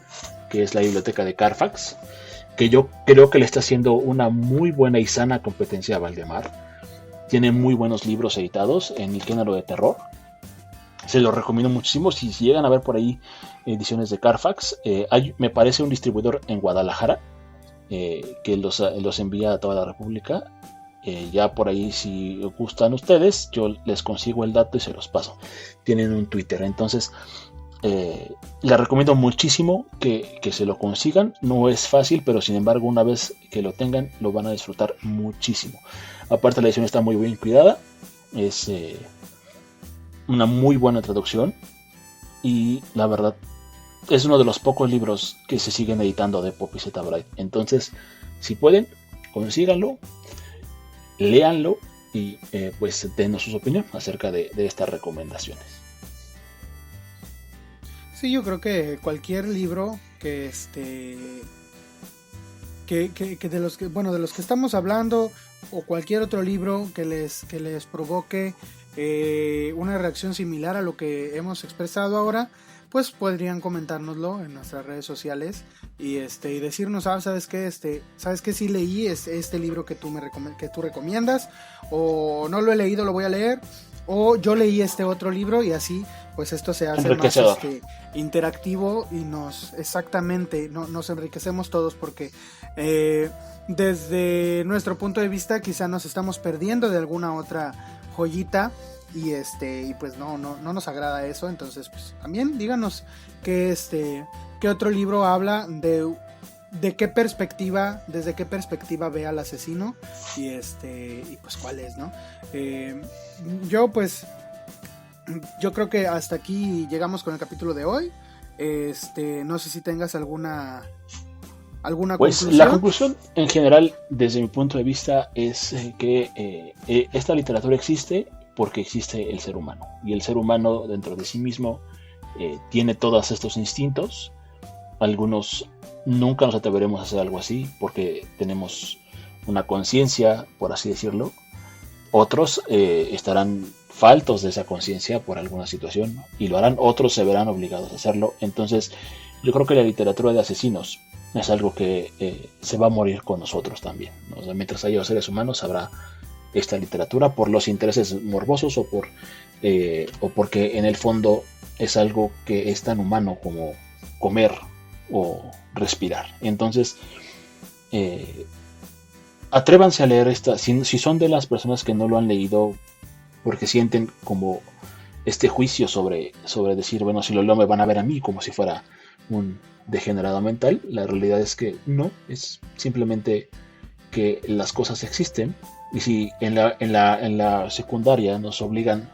que es la Biblioteca de Carfax, que yo creo que le está haciendo una muy buena y sana competencia a Valdemar. Tiene muy buenos libros editados en el género de terror. Se los recomiendo muchísimo. Si llegan a ver por ahí ediciones de Carfax, hay, me parece, un distribuidor en Guadalajara que los envía a toda la República. Ya por ahí, si gustan ustedes, yo les consigo el dato y se los paso. Tienen un Twitter, entonces les recomiendo muchísimo que se lo consigan. No es fácil, pero sin embargo, una vez que lo tengan, lo van a disfrutar muchísimo. Aparte, la edición está muy bien cuidada, es una muy buena traducción y la verdad es uno de los pocos libros que se siguen editando de Poppy Z. Bride. Entonces, si pueden, consíganlo, léanlo y pues denos sus opiniones acerca de estas recomendaciones. Sí, yo creo que cualquier libro que de los que estamos hablando, o cualquier otro libro que les provoque una reacción similar a lo que hemos expresado ahora, pues podrían comentárnoslo en nuestras redes sociales y decirnos, ¿sabes qué? ¿Sabes qué? Sí leí este libro que tú recomiendas, o no lo he leído, lo voy a leer, o yo leí este otro libro, y así pues esto se hace más interactivo y nos enriquecemos todos, porque desde nuestro punto de vista quizá nos estamos perdiendo de alguna otra joyita y pues no nos agrada eso. Entonces pues también díganos qué otro libro habla de qué perspectiva, desde qué perspectiva ve al asesino y pues cuál es, ¿no? Yo creo que hasta aquí llegamos con el capítulo de hoy. No sé si tengas alguna pues conclusión. La conclusión en general, desde mi punto de vista, es que esta literatura existe porque existe el ser humano, y el ser humano dentro de sí mismo tiene todos estos instintos. Algunos nunca nos atreveremos a hacer algo así porque tenemos una conciencia, por así decirlo. Otros estarán faltos de esa conciencia por alguna situación y lo harán. Otros se verán obligados a hacerlo. Entonces yo creo que la literatura de asesinos es algo que se va a morir con nosotros también, ¿no? O sea, mientras haya seres humanos habrá esta literatura, por los intereses morbosos o porque en el fondo es algo que es tan humano como comer o respirar. Entonces atrévanse a leer esta, si son de las personas que no lo han leído porque sienten como este juicio sobre decir, bueno, si lo leo me van a ver a mí como si fuera un degenerado mental. La realidad es que no, es simplemente que las cosas existen. Y si en la secundaria nos obligan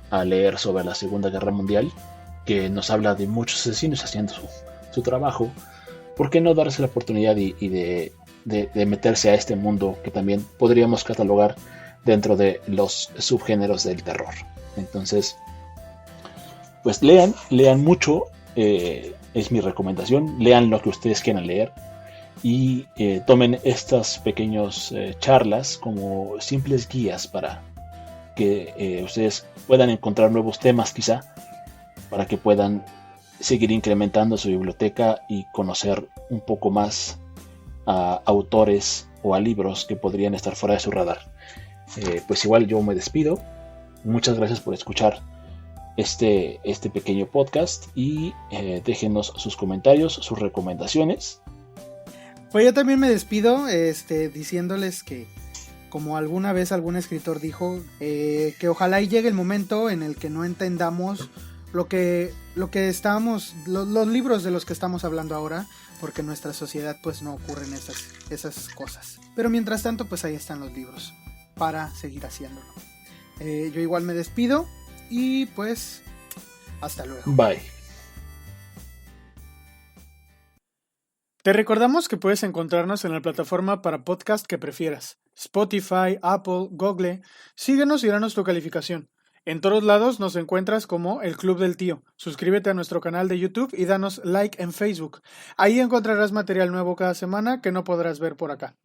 a leer sobre la Segunda Guerra Mundial, que nos habla de muchos asesinos haciendo su trabajo, ¿por qué no darse la oportunidad y de meterse a este mundo que también podríamos catalogar dentro de los subgéneros del terror? Entonces, pues lean mucho, es mi recomendación. Lean lo que ustedes quieran leer y tomen estas pequeñas charlas como simples guías para que ustedes puedan encontrar nuevos temas, quizá, para que puedan seguir incrementando su biblioteca y conocer un poco más a autores o a libros que podrían estar fuera de su radar. Pues igual yo me despido. Muchas gracias por escuchar este pequeño podcast y déjenos sus comentarios, sus recomendaciones. Pues yo también me despido diciéndoles que como alguna vez algún escritor dijo, que ojalá y llegue el momento en el que no entendamos lo que estábamos, los libros de los que estamos hablando ahora, porque en nuestra sociedad pues no ocurren esas cosas. Pero mientras tanto pues ahí están los libros para seguir haciéndolo. Yo igual me despido y pues hasta luego. Bye. Te recordamos que puedes encontrarnos en la plataforma para podcast que prefieras, Spotify, Apple, Google. Síguenos y danos tu calificación. En todos lados nos encuentras como El Club del Tío. Suscríbete a nuestro canal de YouTube y danos like en Facebook. Ahí encontrarás material nuevo cada semana que no podrás ver por acá.